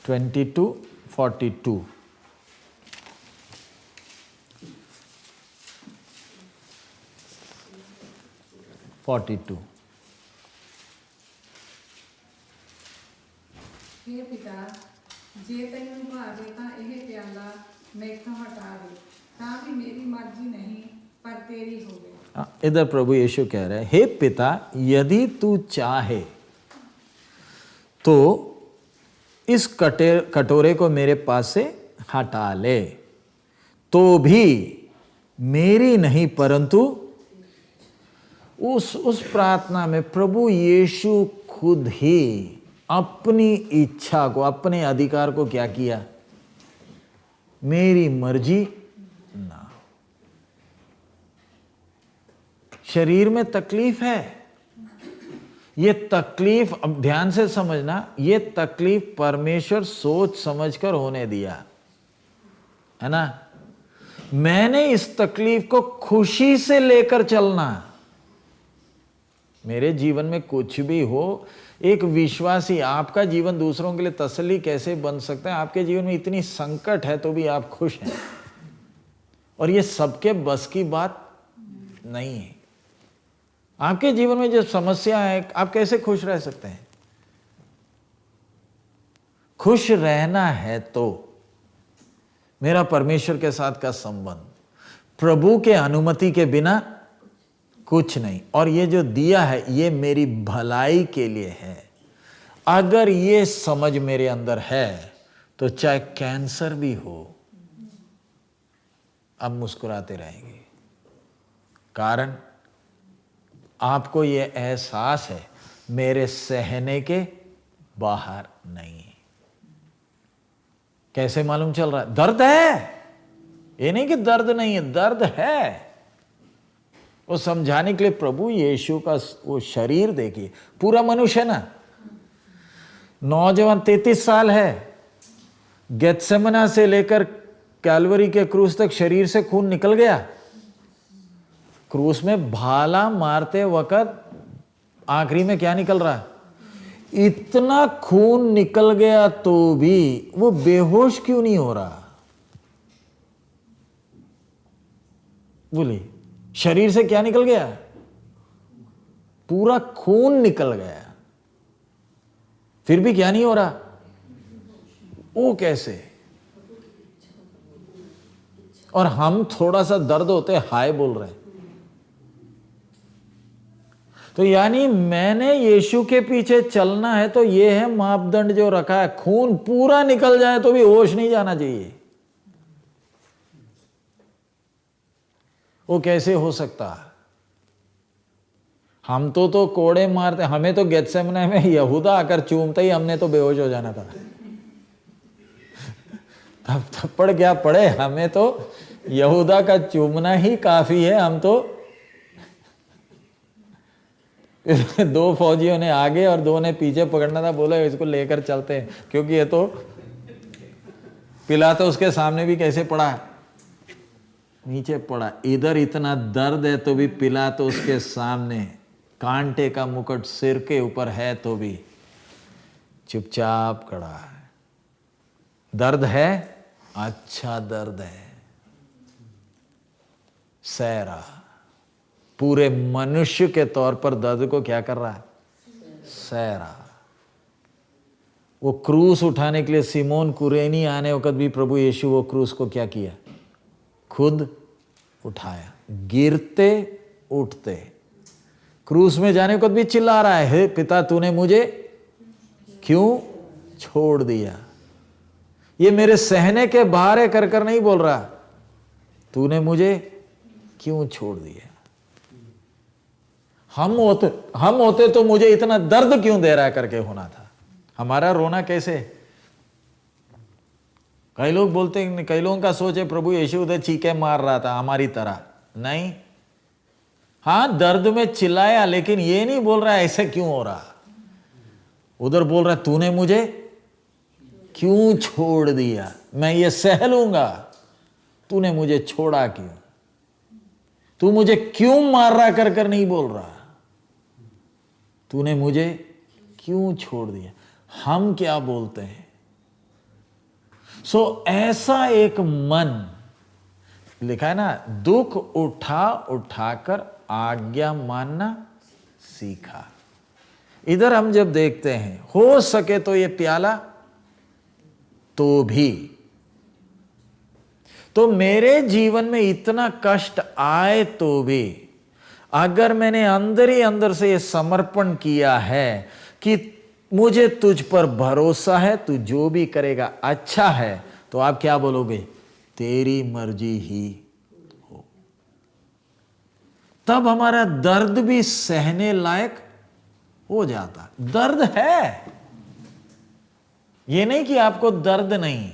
22:42। हे पिता, जे तैनूं भावे तां ਇਹ ਪਿਆਲਾ ਮੈਥੋਂ ਹਟਾ ਦੇ, ਤਾਂ ਵੀ ਮੇਰੀ मर्जी नहीं पर तेरी होवे। इधर प्रभु यीशु कह रहे हैं, हे पिता, यदि तू चाहे तो इस कटोरे को मेरे पास से हटा ले, तो भी मेरी नहीं परंतु उस प्रार्थना में प्रभु यीशु खुद ही अपनी इच्छा को, अपने अधिकार को क्या किया? मेरी मर्जी ना। शरीर में तकलीफ है, ये तकलीफ, अब ध्यान से समझना, ये तकलीफ परमेश्वर सोच समझकर होने दिया है ना। मैंने इस तकलीफ को खुशी से लेकर चलना। मेरे जीवन में कुछ भी हो, एक विश्वासी, आपका जीवन दूसरों के लिए तसल्ली कैसे बन सकता है? आपके जीवन में इतनी संकट है तो भी आप खुश हैं, और ये सबके बस की बात नहीं है। आपके जीवन में जो समस्या है, आप कैसे खुश रह सकते हैं? खुश रहना है तो मेरा परमेश्वर के साथ का संबंध प्रभु के अनुमति के बिना कुछ नहीं, और ये जो दिया है ये मेरी भलाई के लिए है। अगर ये समझ मेरे अंदर है तो चाहे कैंसर भी हो, अब मुस्कुराते रहेंगे। कारण आपको ये एहसास है मेरे सहने के बाहर नहीं। कैसे मालूम चल रहा है? दर्द है, ये नहीं कि दर्द नहीं है, दर्द है। वो समझाने के लिए प्रभु यीशु का वो शरीर देखिए, पूरा मनुष्य है ना। नौजवान 33 साल है, गेत्सेमना से लेकर कैलवरी के क्रूस तक शरीर से खून निकल गया। क्रूस में भाला मारते वक्त आखिरी में क्या निकल रहा है? इतना खून निकल गया तो भी वो बेहोश क्यों नहीं हो रहा? बोलिए, शरीर से क्या निकल गया? पूरा खून निकल गया, फिर भी क्या नहीं हो रहा? वो कैसे? और हम थोड़ा सा दर्द होते हाय बोल रहे हैं। तो यानी मैंने यीशु के पीछे चलना है तो ये है मापदंड जो रखा है। खून पूरा निकल जाए तो भी होश नहीं जाना चाहिए। वो कैसे हो सकता? हम तो कोड़े मारते, हमें तो गेत्सेमने में यहूदा आकर चूमते ही हमने तो बेहोश हो जाना था। तब थप्पड़ क्या पड़े, हमें तो यहूदा का चूमना ही काफी है। हम तो दो फौजियों ने आगे और दो ने पीछे पकड़ना था, बोले इसको लेकर चलते हैं, क्योंकि ये तो पिलातुस उसके सामने भी कैसे पड़ा, नीचे पड़ा। इधर इतना दर्द है तो भी पिलातुस उसके सामने, कांटे का मुकुट सिर के ऊपर है तो भी चुपचाप खड़ा है। दर्द है, अच्छा दर्द है, सह रहा। पूरे मनुष्य के तौर पर दर्द को क्या कर रहा है? सह रहा। वो क्रूस उठाने के लिए सिमोन कुरेनी आने वक्त भी प्रभु यीशु वो क्रूस को क्या किया? खुद उठाया, गिरते उठते। क्रूस में जाने वक्त भी चिल्ला रहा है, हे पिता तूने मुझे क्यों छोड़ दिया? ये मेरे सहने के बाहर है कर कर नहीं बोल रहा, तूने मुझे क्यों छोड़ दिया। हम होते तो मुझे इतना दर्द क्यों दे रहा है करके होना था। हमारा रोना कैसे, कई लोग बोलते हैं, कई लोगों का सोच है प्रभु यीशु उधर चीखे मार रहा था हमारी तरह, नहीं। हाँ दर्द में चिल्लाया, लेकिन ये नहीं बोल रहा ऐसे क्यों हो रहा। उधर बोल रहा तूने मुझे क्यों छोड़ दिया, मैं ये सह लूंगा, तूने मुझे छोड़ा क्यों, तू मुझे क्यों मार रहा कर कर नहीं बोल रहा, तूने मुझे क्यों छोड़ दिया। हम क्या बोलते हैं। ऐसा एक मन लिखा है ना, दुख उठा उठाकर आज्ञा मानना सीखा। इधर हम जब देखते हैं, हो सके तो ये प्याला तो भी, तो मेरे जीवन में इतना कष्ट आए तो भी, अगर मैंने अंदर ही अंदर से ये समर्पण किया है कि मुझे तुझ पर भरोसा है, तू जो भी करेगा अच्छा है, तो आप क्या बोलोगे, तेरी मर्जी ही हो। तब हमारा दर्द भी सहने लायक हो जाता। दर्द है, ये नहीं कि आपको दर्द नहीं।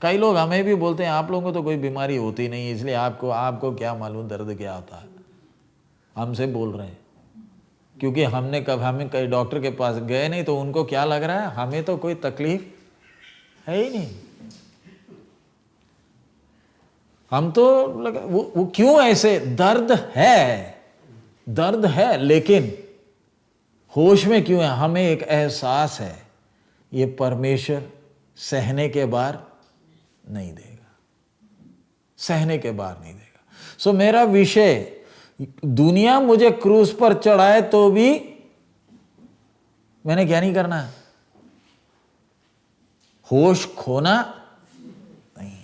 कई लोग हमें भी बोलते हैं आप लोगों को तो कोई बीमारी होती नहीं, इसलिए आपको क्या मालूम दर्द क्या होता है। हमसे बोल रहे हैं, क्योंकि हमें कई डॉक्टर के पास गए नहीं, तो उनको क्या लग रहा है, हमें तो कोई तकलीफ है ही नहीं। हम तो वो क्यों ऐसे, दर्द है, लेकिन होश में क्यों है, हमें एक एहसास है ये परमेश्वर सहने के बार नहीं देगा, सहने के बार नहीं देगा। मेरा विषय, दुनिया मुझे क्रूस पर चढ़ाए तो भी मैंने क्या नहीं करना, होश खोना नहीं।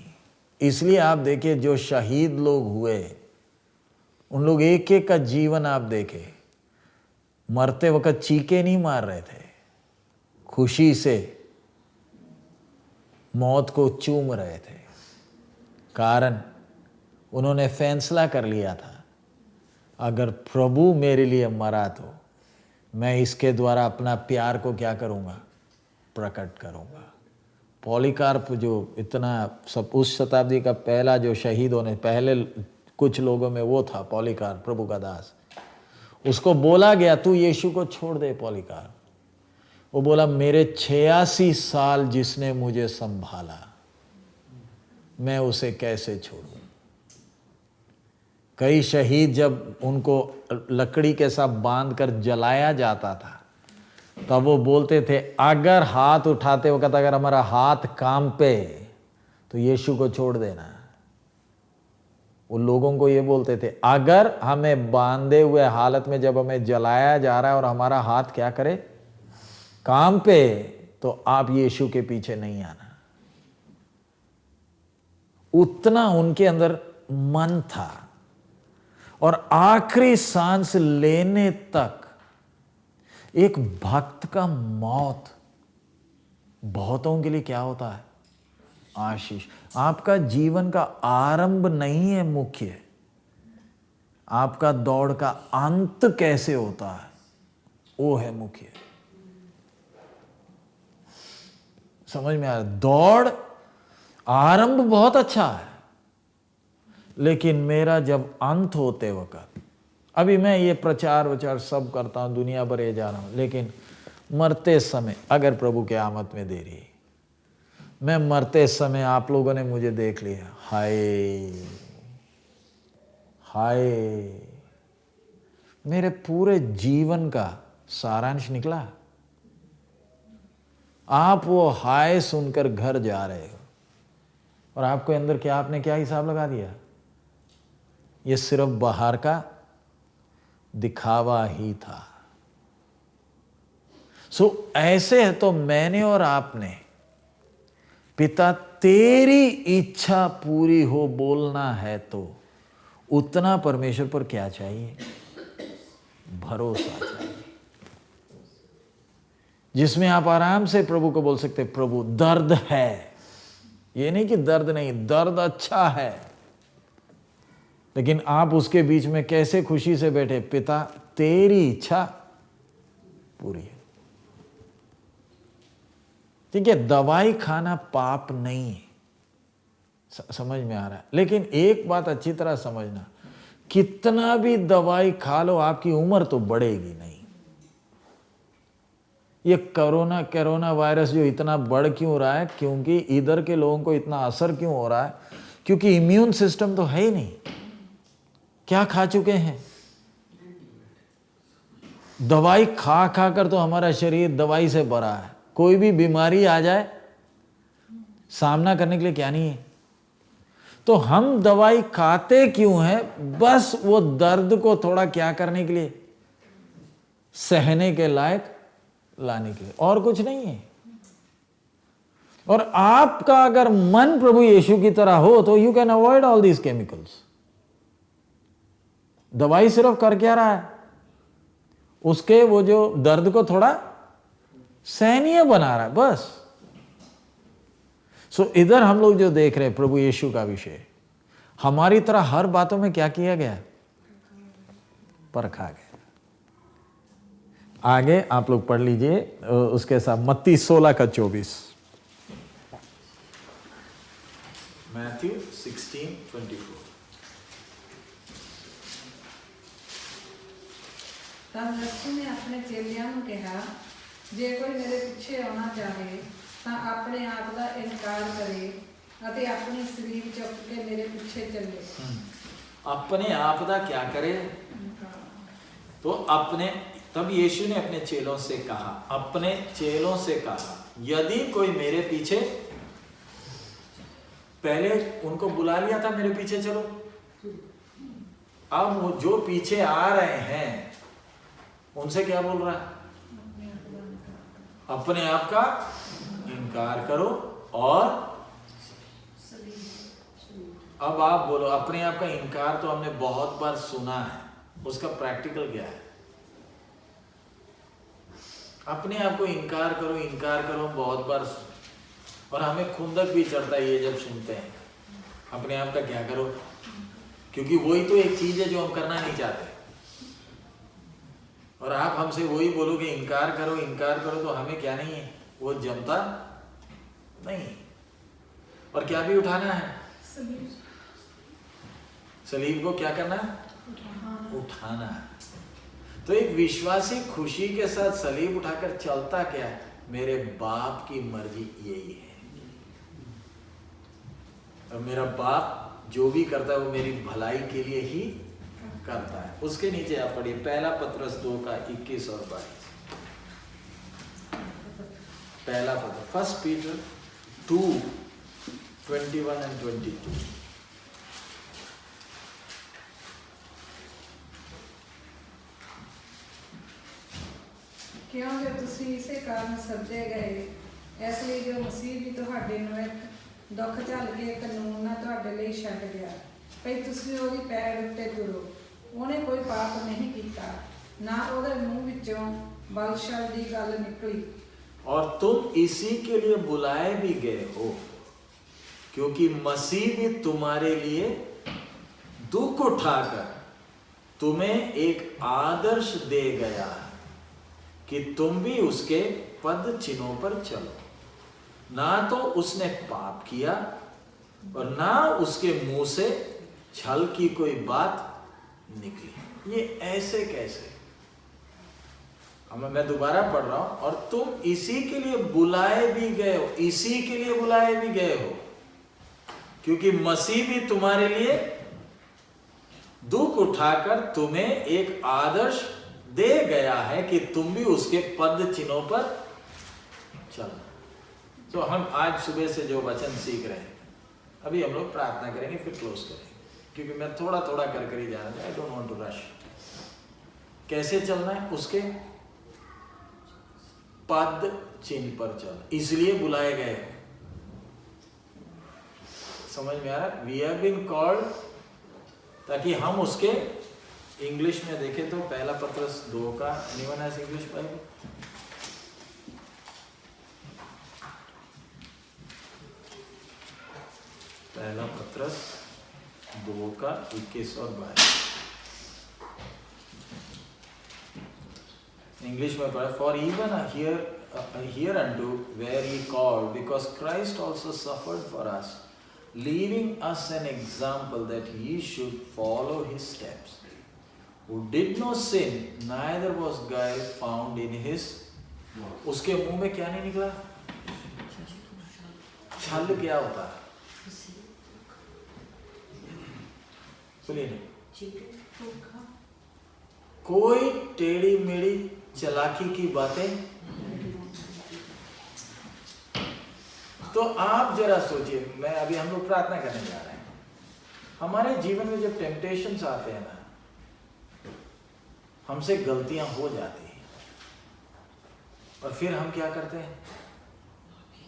इसलिए आप देखिए जो शहीद लोग हुए, उन लोग एक एक का जीवन आप देखे, मरते वक्त चीखे नहीं मार रहे थे, खुशी से मौत को चूम रहे थे। कारण उन्होंने फैसला कर लिया था, अगर प्रभु मेरे लिए मरा तो मैं इसके द्वारा अपना प्यार को क्या करूंगा, प्रकट करूंगा। पॉलीकार्प जो इतना सब, उस शताब्दी का पहला जो शहीद होने पहले कुछ लोगों में वो था, पॉलीकार्प प्रभु का दास। उसको बोला गया तू यीशु को छोड़ दे पॉलीकार्प। वो बोला मेरे 86 साल जिसने मुझे संभाला, मैं उसे कैसे छोड़ूं। कई शहीद जब उनको लकड़ी के साथ बांध कर जलाया जाता था, तब वो बोलते थे अगर हाथ उठाते वक्त अगर हमारा हाथ काम पे तो यीशु को छोड़ देना। वो लोगों को ये बोलते थे अगर हमें बांधे हुए हालत में जब हमें जलाया जा रहा है और हमारा हाथ क्या करे, काम पे, तो आप यीशु के पीछे नहीं आना। उतना उनके अंदर मन था। और आखिरी सांस लेने तक एक भक्त का मौत बहुतों के लिए क्या होता है, आशीष। आपका जीवन का आरंभ नहीं है मुख्य, आपका दौड़ का अंत कैसे होता है वो है मुख्य। समझ में आ रहा, दौड़ आरंभ बहुत अच्छा है, लेकिन मेरा जब अंत होते वक्त, अभी मैं ये प्रचार वचार सब करता हूँ, दुनिया भर ये जा रहा हूँ, लेकिन मरते समय अगर प्रभु के आमद में देरी है, मैं मरते समय आप लोगों ने मुझे देख लिया, हाय हाय, मेरे पूरे जीवन का सारांश निकला। आप वो हाय सुनकर घर जा रहे हो और आपके अंदर क्या, आपने क्या हिसाब लगा दिया, ये सिर्फ बाहर का दिखावा ही था। ऐसे है तो मैंने और आपने, पिता तेरी इच्छा पूरी हो बोलना है तो उतना परमेश्वर पर क्या चाहिए, भरोसा चाहिए, जिसमें आप आराम से प्रभु को बोल सकते प्रभु दर्द है ये नहीं कि दर्द नहीं, दर्द अच्छा है, लेकिन आप उसके बीच में कैसे खुशी से बैठे, पिता तेरी इच्छा पूरी है। ठीक है, दवाई खाना पाप नहीं है, समझ में आ रहा है। लेकिन एक बात अच्छी तरह समझना, कितना भी दवाई खा लो आपकी उम्र तो बढ़ेगी नहीं। ये कोरोना वायरस जो इतना बढ़ क्यों रहा है, क्योंकि इधर के लोगों को इतना असर क्यों हो रहा है, क्योंकि इम्यून सिस्टम तो है ही नहीं। क्या खा चुके हैं, दवाई खा खा कर तो हमारा शरीर दवाई से भरा है। कोई भी बीमारी आ जाए सामना करने के लिए क्या नहीं है। तो हम दवाई खाते क्यों हैं, बस वो दर्द को थोड़ा क्या करने के लिए, सहने के लायक लाने के लिए, और कुछ नहीं है। और आपका अगर मन प्रभु यीशु की तरह हो तो you can avoid all these chemicals. दवाई सिर्फ कर क्या रहा है, उसके वो जो दर्द को थोड़ा सहनीय बना रहा है, बस। सो इधर हम लोग जो देख रहे हैं प्रभु यीशु का विषय, हमारी तरह हर बातों में क्या किया गया, परखा गया। आगे आप लोग पढ़ लीजिए उसके साथ मत्ती 16:24। मैथ्यू 16:24। तब यीशु ने अपने चेलियां ਨੂੰ ਕਿਹਾ, ਜੇ ਕੋਈ ਮੇਰੇ ਪਿੱਛੇ ਆਉਣਾ ਚਾਹੇ ਤਾਂ ਆਪਣੇ ਆਪ ਦਾ ਇਨਕਾਰ ਕਰੇ ਅਤੇ ਆਪਣੀ ਸਰੀਰ ਚੁੱਕ ਕੇ ਮੇਰੇ ਪਿੱਛੇ ਚੱਲੇ। अपने आप का क्या करे, तो अपने, तब यीशु ने अपने चेलों से कहा, अपने चेलों से कहा, यदि कोई मेरे पीछे, पहले उनको बुला लिया था मेरे पीछे चलो, अब वो जो पीछे आ रहे हैं उनसे क्या बोल रहा है, अपने आप का इनकार करो। और अब आप बोलो, अपने आप का इनकार तो हमने बहुत बार सुना है, उसका प्रैक्टिकल क्या है। अपने आप को इनकार करो, इनकार करो, बहुत बार और हमें खुंदक भी चढ़ता है ये जब सुनते हैं, अपने आप का क्या करो, क्योंकि वही तो एक चीज है जो हम करना नहीं चाहते। और आप हमसे वही बोलोगे इनकार करो, इनकार करो, तो हमें क्या नहीं है, वो जमता नहीं। और क्या भी उठाना है, सलीब को क्या करना है, उठाना है। तो एक विश्वासी खुशी के साथ सलीब उठाकर चलता क्या है, मेरे बाप की मर्जी यही है, और मेरा बाप जो भी करता है वो मेरी भलाई के लिए ही करता है। उसके नीचे आप पढ़िए पहला पत्रस 2:21 और 22। पहला पत्र, 1 Peter 2:21 and 22। ਕਿਉਂਕਿ ਤੁਸੀਂ ਇਸੇ ਕਾਰਨ ਸੱਦੇ ਗਏ, ਇਸ ਲਈ ਜੋ ਮਸੀਹ ਵੀ ਤੁਹਾਡੇ ਨਿਮਿਤ ਦੁੱਖ ਝੱਲ ਕੇ ਕਾਨੂੰਨ ਨਾਲ ਤੁਹਾਡੇ ਲਈ ਛੱਡ ਗਿਆ, ਭਈ ਤੁਸੀਂ ਉਹਦੀ ਪੈੜ ਉੱਤੇ ਤੁਰੋ। ਉਹਨੇ ਕੋਈ ਪਾਪ नहीं ਕੀਤਾ, ਨਾ ਉਹਦੇ ਮੂੰਹ ਵਿੱਚੋਂ ਬਲਸ਼ਲ ਦੀ ਗੱਲ निकली। और तुम इसी के लिए बुलाए भी गए हो, क्योंकि मसीह भी तुम्हारे लिए दुख उठाकर तुम्हें एक आदर्श दे गया है कि तुम भी उसके पद चिन्हों पर चलो। ना तो उसने पाप किया और ना उसके मुंह से छल की कोई बात निकली। ये ऐसे कैसे, मैं दोबारा पढ़ रहा हूं, और तुम इसी के लिए बुलाए भी गए हो, इसी के लिए बुलाए भी गए हो, क्योंकि मसीह भी तुम्हारे लिए दुख उठाकर तुम्हें एक आदर्श दे गया है कि तुम भी उसके पद चिन्हों पर चलना। तो हम आज सुबह से जो वचन सीख रहे हैं, अभी हम लोग प्रार्थना करेंगे, फिर क्लोज करेंगे, क्योंकि मैं थोड़ा थोड़ा कर ही जा रहा हूं। I don't want to rush. कैसे चलना है, उसके पद चिन्ह पर चल, इसलिए बुलाए गए। समझ में आ रहा, वी हैव बीन कॉल्ड, ताकि हम उसके, इंग्लिश में देखें तो पहला पत्रस 2 का, एनीवन हैज इंग्लिश बाइबल? पहला पत्रस 2 का 21 और 22 इंग्लिश में पढ़ा। For even hereunto were ye called, because Christ also suffered for us, leaving us an example that ye should follow his steps, who did no sin, neither was guile found in his। उसके मुंह में क्या नहीं निकला? छल क्या होता है? सुनिए नहीं, कोई टेढ़ी मेढ़ी चालाकी की बातें। तो आप जरा सोचिए, मैं अभी हम लोग प्रार्थना करने जा रहे हैं, हमारे जीवन में जब टेम्पटेशंस आते हैं ना, हमसे गलतियां हो जाती हैं और फिर हम क्या करते हैं?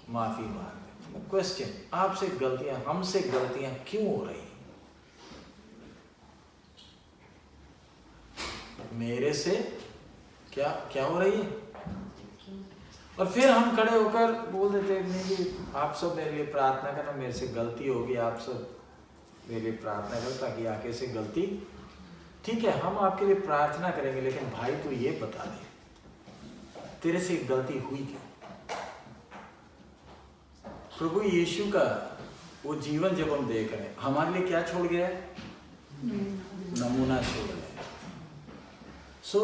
माफी मांगते हैं। क्वेश्चन, आपसे गलतियां, हमसे गलतियां क्यों हो रही हैं? मेरे से क्या हो रही है? और फिर हम खड़े होकर बोल देते हैं, नहीं जी आप सब मेरे लिए प्रार्थना करना, मेरे से गलती होगी, आप सब मेरे लिए प्रार्थना करो ताकि आगे से गलती। ठीक है, हम आपके लिए प्रार्थना करेंगे, लेकिन भाई तू ये बता दे तेरे से गलती हुई क्यों? प्रभु यीशु का वो जीवन जब हम देख रहे हैं, हमारे लिए क्या छोड़ गया है? नमूना छोड़ गया। सो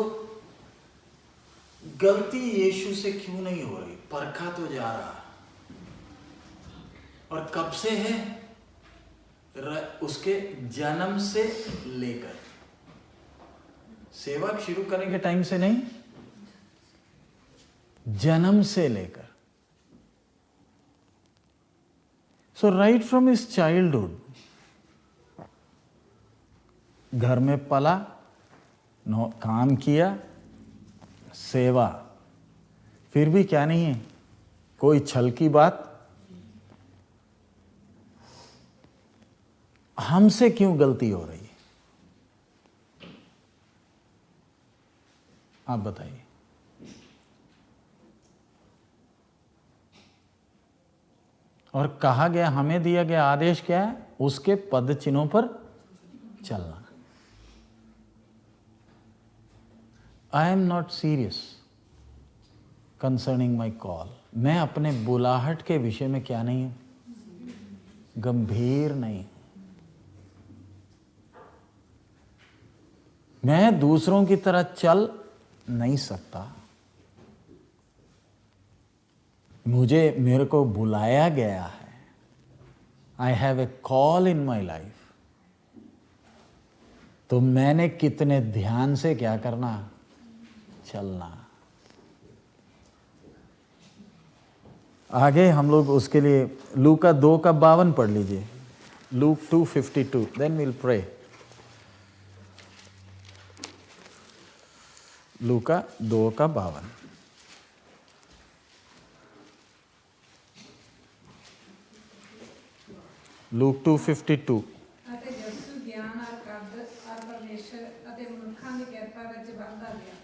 गलती यीशु से क्यों नहीं हो रही? परखा तो जा रहा, और कब से है? उसके जन्म से लेकर, सेवा शुरू करने के टाइम से नहीं, जन्म से लेकर। सो राइट फ्रॉम हिज चाइल्डहुड, घर में पला, काम किया, सेवा, फिर भी क्या नहीं है? कोई छल की बात। हमसे क्यों गलती हो रही है? आप बताइए। और कहा गया, हमें दिया गया आदेश क्या है? उसके पद चिन्हों पर चलना। I am not serious concerning my call. मैं अपने बुलाहट के विषय में क्या नहीं हूं? गंभीर नहीं। मैं दूसरों की तरह चल नहीं सकता। मेरे को बुलाया गया है। I have a call in my life. तो मैंने कितने ध्यान से क्या करना? चलना। आगे हम लोग उसके लिए लूका 2 का 52 पढ़ लीजिए। Luke 2:52, then will pray. लूका 2 का 52। लूक 2:52। ਅਤੇ ਯਿਸੂ ਗਿਆਨ ਔਰ ਕਦ ਔਰ ਪਰਮੇਸ਼ਰ ਅਤੇ ਮਨੁੱਖਾਂ ਦੀ ਕਿਰਪਾ ਵਿੱਚ ਵਧਦਾ ਗਿਆ।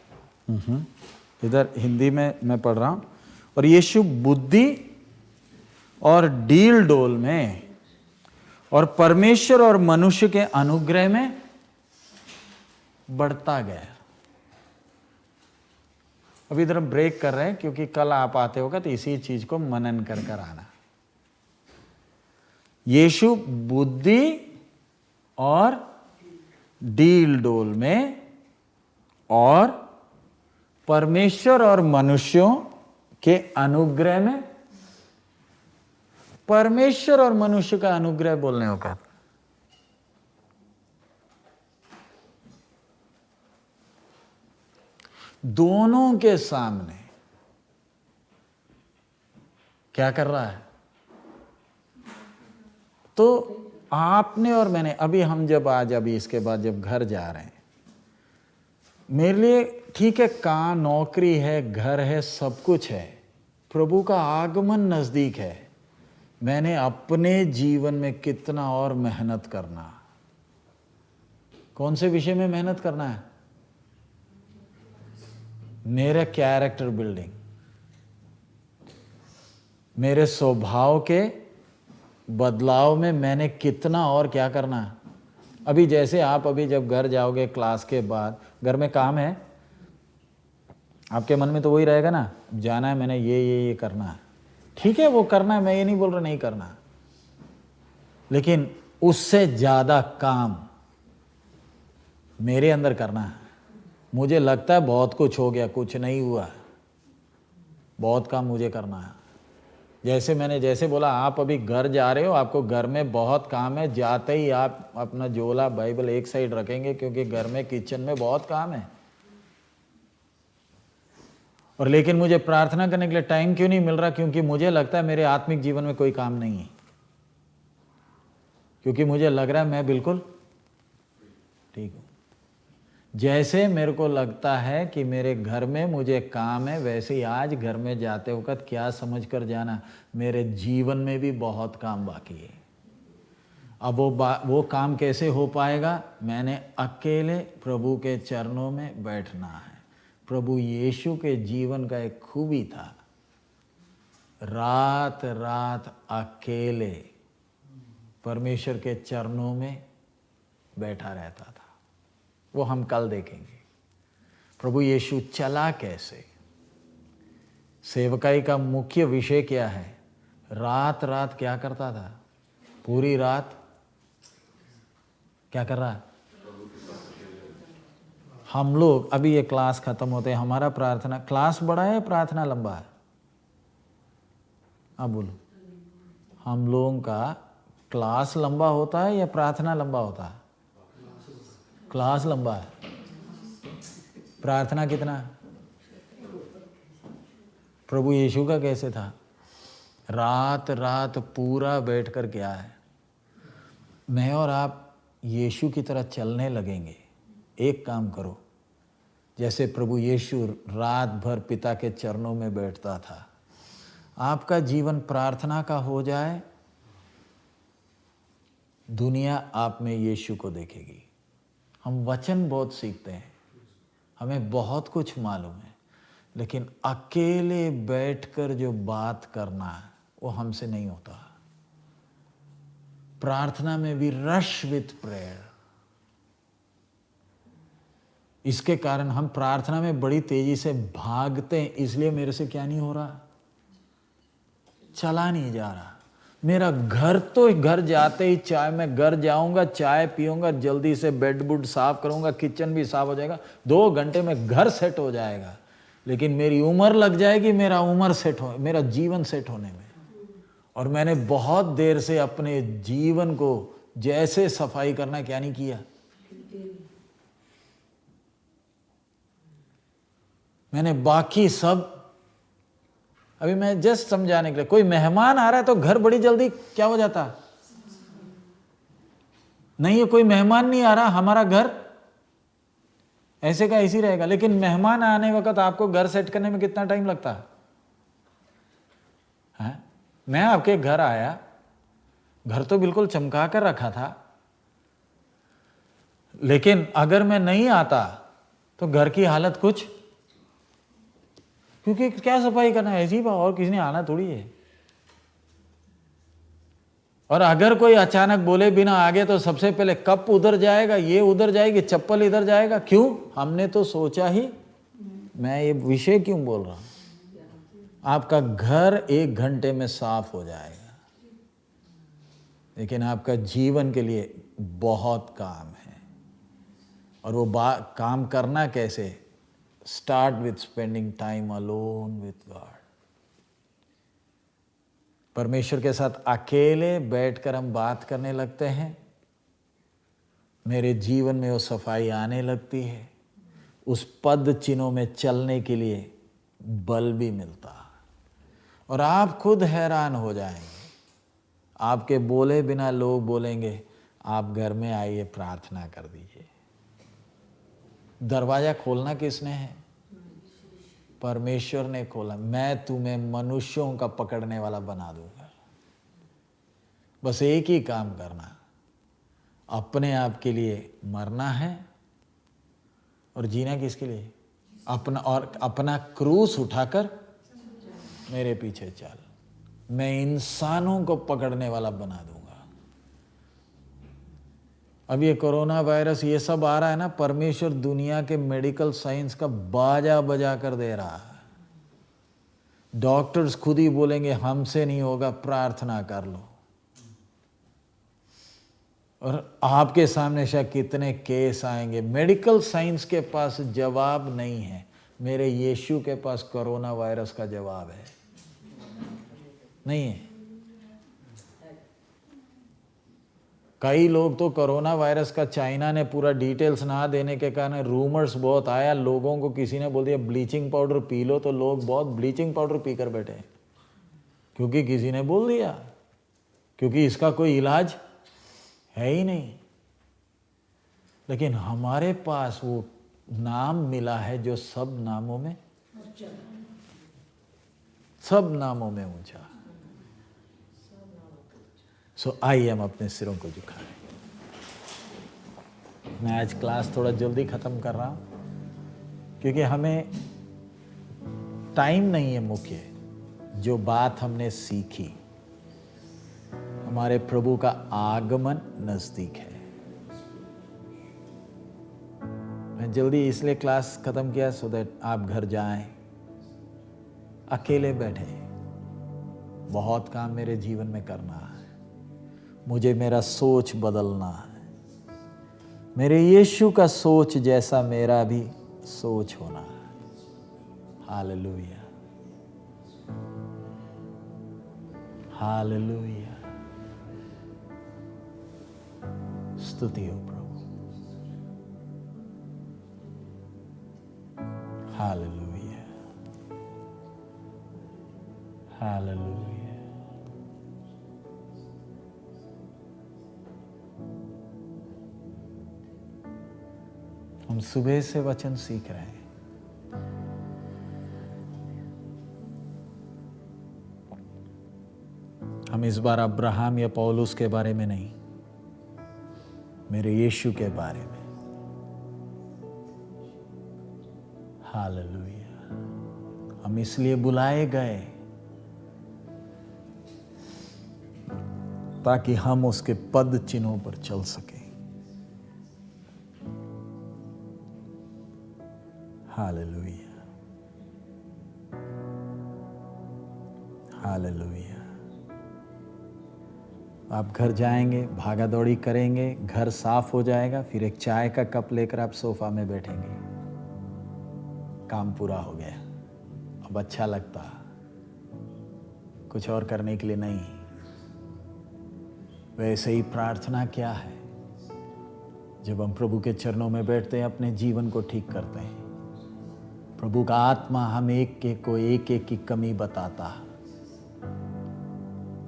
इधर हिंदी में मैं पढ़ रहा हूं। और यीशु बुद्धि और डील डोल में और परमेश्वर और मनुष्य के अनुग्रह में बढ़ता गया। अभी इधर हम ब्रेक कर रहे हैं क्योंकि कल आप आते होगा तो इसी चीज को मनन कर कर आना। यीशु बुद्धि और डील डोल में और परमेश्वर और मनुष्यों के अनुग्रह में। परमेश्वर और मनुष्य का अनुग्रह बोलने होगा। दोनों के सामने क्या कर रहा है? तो आपने और मैंने, अभी हम जब आज अभी इसके बाद जब घर जा रहे हैं, मेरे लिए ठीक है, काम, नौकरी है, घर है, सब कुछ है, प्रभु का आगमन नजदीक है। मैंने अपने जीवन में कितना और मेहनत करना। कौन से विषय में मेहनत करना है? मेरे कैरेक्टर बिल्डिंग, मेरे स्वभाव के बदलाव में मैंने कितना और क्या करना है। अभी जैसे आप अभी जब घर जाओगे क्लास के बाद, घर में काम है, आपके मन में तो वही रहेगा ना, जाना है मैंने ये करना है। ठीक है, वो करना है, मैं ये नहीं बोल रहा नहीं करना, लेकिन उससे ज़्यादा काम मेरे अंदर करना है। मुझे लगता है बहुत कुछ हो गया, कुछ नहीं हुआ, बहुत काम मुझे करना है। जैसे बोला, आप अभी घर जा रहे हो, आपको घर में बहुत काम है। जाते ही आप अपना झोला बाइबल एक साइड रखेंगे, क्योंकि घर में किचन में बहुत काम है। और लेकिन मुझे प्रार्थना करने के लिए टाइम क्यों नहीं मिल रहा? क्योंकि मुझे लगता है मेरे आत्मिक जीवन में कोई काम नहीं है, क्योंकि मुझे लग रहा है मैं बिल्कुल ठीक हूँ। जैसे मेरे को लगता है कि मेरे घर में मुझे काम है, वैसे ही आज घर में जाते वक्त क्या समझ कर जाना, मेरे जीवन में भी बहुत काम बाकी है। अब वो काम कैसे हो पाएगा? मैंने अकेले प्रभु के चरणों में बैठना है। प्रभु यीशु के जीवन का एक खूबी था, रात रात अकेले परमेश्वर के चरणों में बैठा रहता था। वो हम कल देखेंगे। प्रभु यीशु चला कैसे, सेवकाई का मुख्य विषय क्या है, रात रात क्या करता था, पूरी रात क्या कर रहा है। हम लोग अभी ये क्लास खत्म होते हैं, हमारा प्रार्थना क्लास बड़ा है, प्रार्थना लंबा है? अब बोलो, हम लोगों का क्लास लंबा होता है या प्रार्थना लंबा होता है? क्लास लंबा है। प्रार्थना कितना है? प्रभु यीशु का कैसे था? रात रात पूरा बैठकर क्या है। मैं और आप यीशु की तरह चलने लगेंगे। एक काम करो, जैसे प्रभु यीशु रात भर पिता के चरणों में बैठता था, आपका जीवन प्रार्थना का हो जाए, दुनिया आप में यीशु को देखेगी। हम वचन बहुत सीखते हैं, हमें बहुत कुछ मालूम है, लेकिन अकेले बैठकर जो बात करना है वो हमसे नहीं होता। प्रार्थना में भी रश विथ प्रेयर। इसके कारण हम प्रार्थना में बड़ी तेजी से भागते हैं, इसलिए मेरे से क्या नहीं हो रहा, चला नहीं जा रहा। मेरा घर तो घर जाते ही मैं घर जाऊंगा, चाय पीऊंगा, जल्दी से बेड बुड साफ करूंगा, किचन भी साफ हो जाएगा, 2 घंटे में घर सेट हो जाएगा। लेकिन मेरी उम्र लग जाएगी, मेरा जीवन सेट होने में। और मैंने बहुत देर से अपने जीवन को जैसे सफाई करना क्या नहीं किया। मैंने बाकी सब, अभी मैं जस्ट समझाने के लिए, कोई मेहमान आ रहा है तो घर बड़ी जल्दी क्या हो जाता नहीं है। कोई मेहमान नहीं आ रहा, हमारा घर ऐसे का ऐसे रहेगा। लेकिन मेहमान आने वक्त आपको घर सेट करने में कितना टाइम लगता है? मैं आपके घर आया, घर तो बिल्कुल चमका कर रखा था, लेकिन अगर मैं नहीं आता तो घर की हालत कुछ, क्योंकि क्या सफाई करना है, ऐसी बात, और किसी ने आना थोड़ी है। और अगर कोई अचानक बोले बिना आगे, तो सबसे पहले कप उधर जाएगा, ये उधर जाएगी, चप्पल इधर जाएगा। क्यों? हमने तो सोचा ही। मैं ये विषय क्यों बोल रहा हूं? आपका घर 1 घंटे में साफ हो जाएगा, लेकिन आपका जीवन के लिए बहुत काम है। और वो काम करना कैसे? Start with spending time alone with God. परमेश्वर के साथ अकेले बैठकर हम बात करने लगते हैं, मेरे जीवन में वो सफाई आने लगती है। उस पद चिन्हों में चलने के लिए बल भी मिलता है, और आप खुद हैरान हो जाएंगे। आपके बोले बिना लोग बोलेंगे, आप घर में आइए, प्रार्थना कर दीजिए। दरवाजा खोलना किसने है? परमेश्वर ने खोला। मैं तुम्हें मनुष्यों का पकड़ने वाला बना दूंगा। बस एक ही काम करना, अपने आप के लिए मरना है और जीना किसके लिए? अपना क्रूस उठाकर मेरे पीछे चल। मैं इंसानों को पकड़ने वाला बना दूंगा। अब ये कोरोना वायरस ये सब आ रहा है ना, परमेश्वर दुनिया के मेडिकल साइंस का बाजा बजा कर दे रहा है। डॉक्टर्स खुद ही बोलेंगे हमसे नहीं होगा, प्रार्थना कर लो। और आपके सामने शायद कितने केस आएंगे। मेडिकल साइंस के पास जवाब नहीं है, मेरे यीशु के पास कोरोना वायरस का जवाब है। नहीं है? कई लोग तो कोरोना वायरस का चाइना ने पूरा डिटेल्स ना देने के कारण रूमर्स बहुत आया, लोगों को किसी ने बोल दिया ब्लीचिंग पाउडर पी लो, तो लोग बहुत ब्लीचिंग पाउडर पीकर बैठे हैं, क्योंकि किसी ने बोल दिया, क्योंकि इसका कोई इलाज है ही नहीं। लेकिन हमारे पास वो नाम मिला है जो सब नामों में ऊंचा। सो आइए हम अपने सिरों को झुकाएं। मैं आज क्लास थोड़ा जल्दी ख़त्म कर रहा हूँ, क्योंकि हमें टाइम नहीं है मुख्य, जो बात हमने सीखी, हमारे प्रभु का आगमन नज़दीक है। मैं जल्दी इसलिए क्लास ख़त्म किया सो दैट आप घर जाएं, अकेले बैठे। बहुत काम मेरे जीवन में करना है, मुझे मेरा सोच बदलना है। मेरे यीशु का सोच जैसा मेरा भी सोच होना है। हालेलुया, हालेलुया, स्तुति हो प्रभु। Hallelujah, hallelujah. हम सुबह से वचन सीख रहे हैं। हम इस बार अब्राहम या पौलुस के बारे में नहीं, मेरे यीशु के बारे में। हालेलुया। हम इसलिए बुलाए गए ताकि हम उसके पद चिन्हों पर चल सकें। Hallelujah, hallelujah. आप घर जाएंगे, भागा दौड़ी करेंगे, घर साफ हो जाएगा, फिर एक चाय का कप लेकर आप सोफा में बैठेंगे। काम पूरा हो गया, अब अच्छा लगता, कुछ और करने के लिए नहीं। वैसे ही प्रार्थना क्या है? जब हम प्रभु के चरणों में बैठते हैं, अपने जीवन को ठीक करते हैं, प्रभु का आत्मा हम एक को एक की कमी बताता।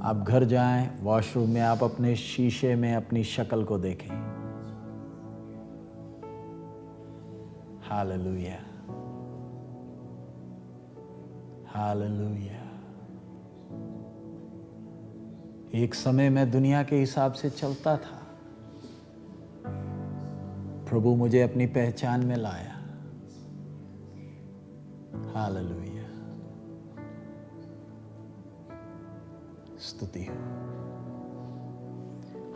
आप घर जाएं, वॉशरूम में आप अपने शीशे में अपनी शक्ल को देखें। Hallelujah, hallelujah. एक समय मैं दुनिया के हिसाब से चलता था, प्रभु मुझे अपनी पहचान में लाया। हालेलुया, स्तुति हो।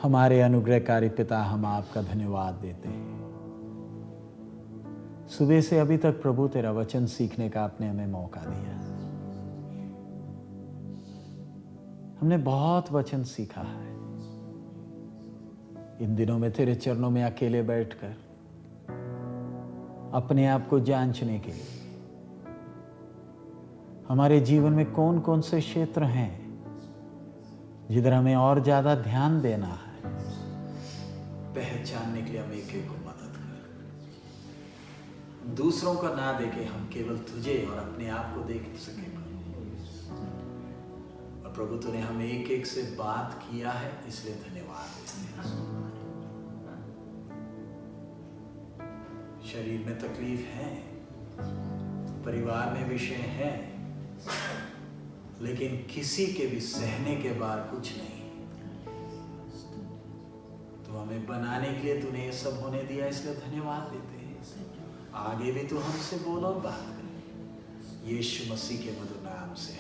हमारे अनुग्रहकारी पिता, हम आपका धन्यवाद देते हैं। सुबह से अभी तक प्रभु तेरा वचन सीखने का आपने हमें मौका दिया। हमने बहुत वचन सीखा है। इन दिनों में तेरे चरणों में अकेले बैठकर अपने आप को जांचने के लिए, हमारे जीवन में कौन कौन से क्षेत्र हैं जिधर हमें और ज्यादा ध्यान देना है, पहचानने के लिए हम एक को मदद कर। दूसरों का ना देखे, हम केवल तुझे और अपने आप को देख सके। और प्रभु तूने हमें एक एक से बात किया है, इसलिए धन्यवाद देते हैं। शरीर में तकलीफ है, परिवार में विषय है, लेकिन किसी के भी सहने के बाद कुछ नहीं। तो हमें बनाने के लिए तूने ये सब होने दिया, इसलिए धन्यवाद देते हैं। आगे भी तू हमसे बोलो, बात कर। यीशु मसीह के मधुर नाम से।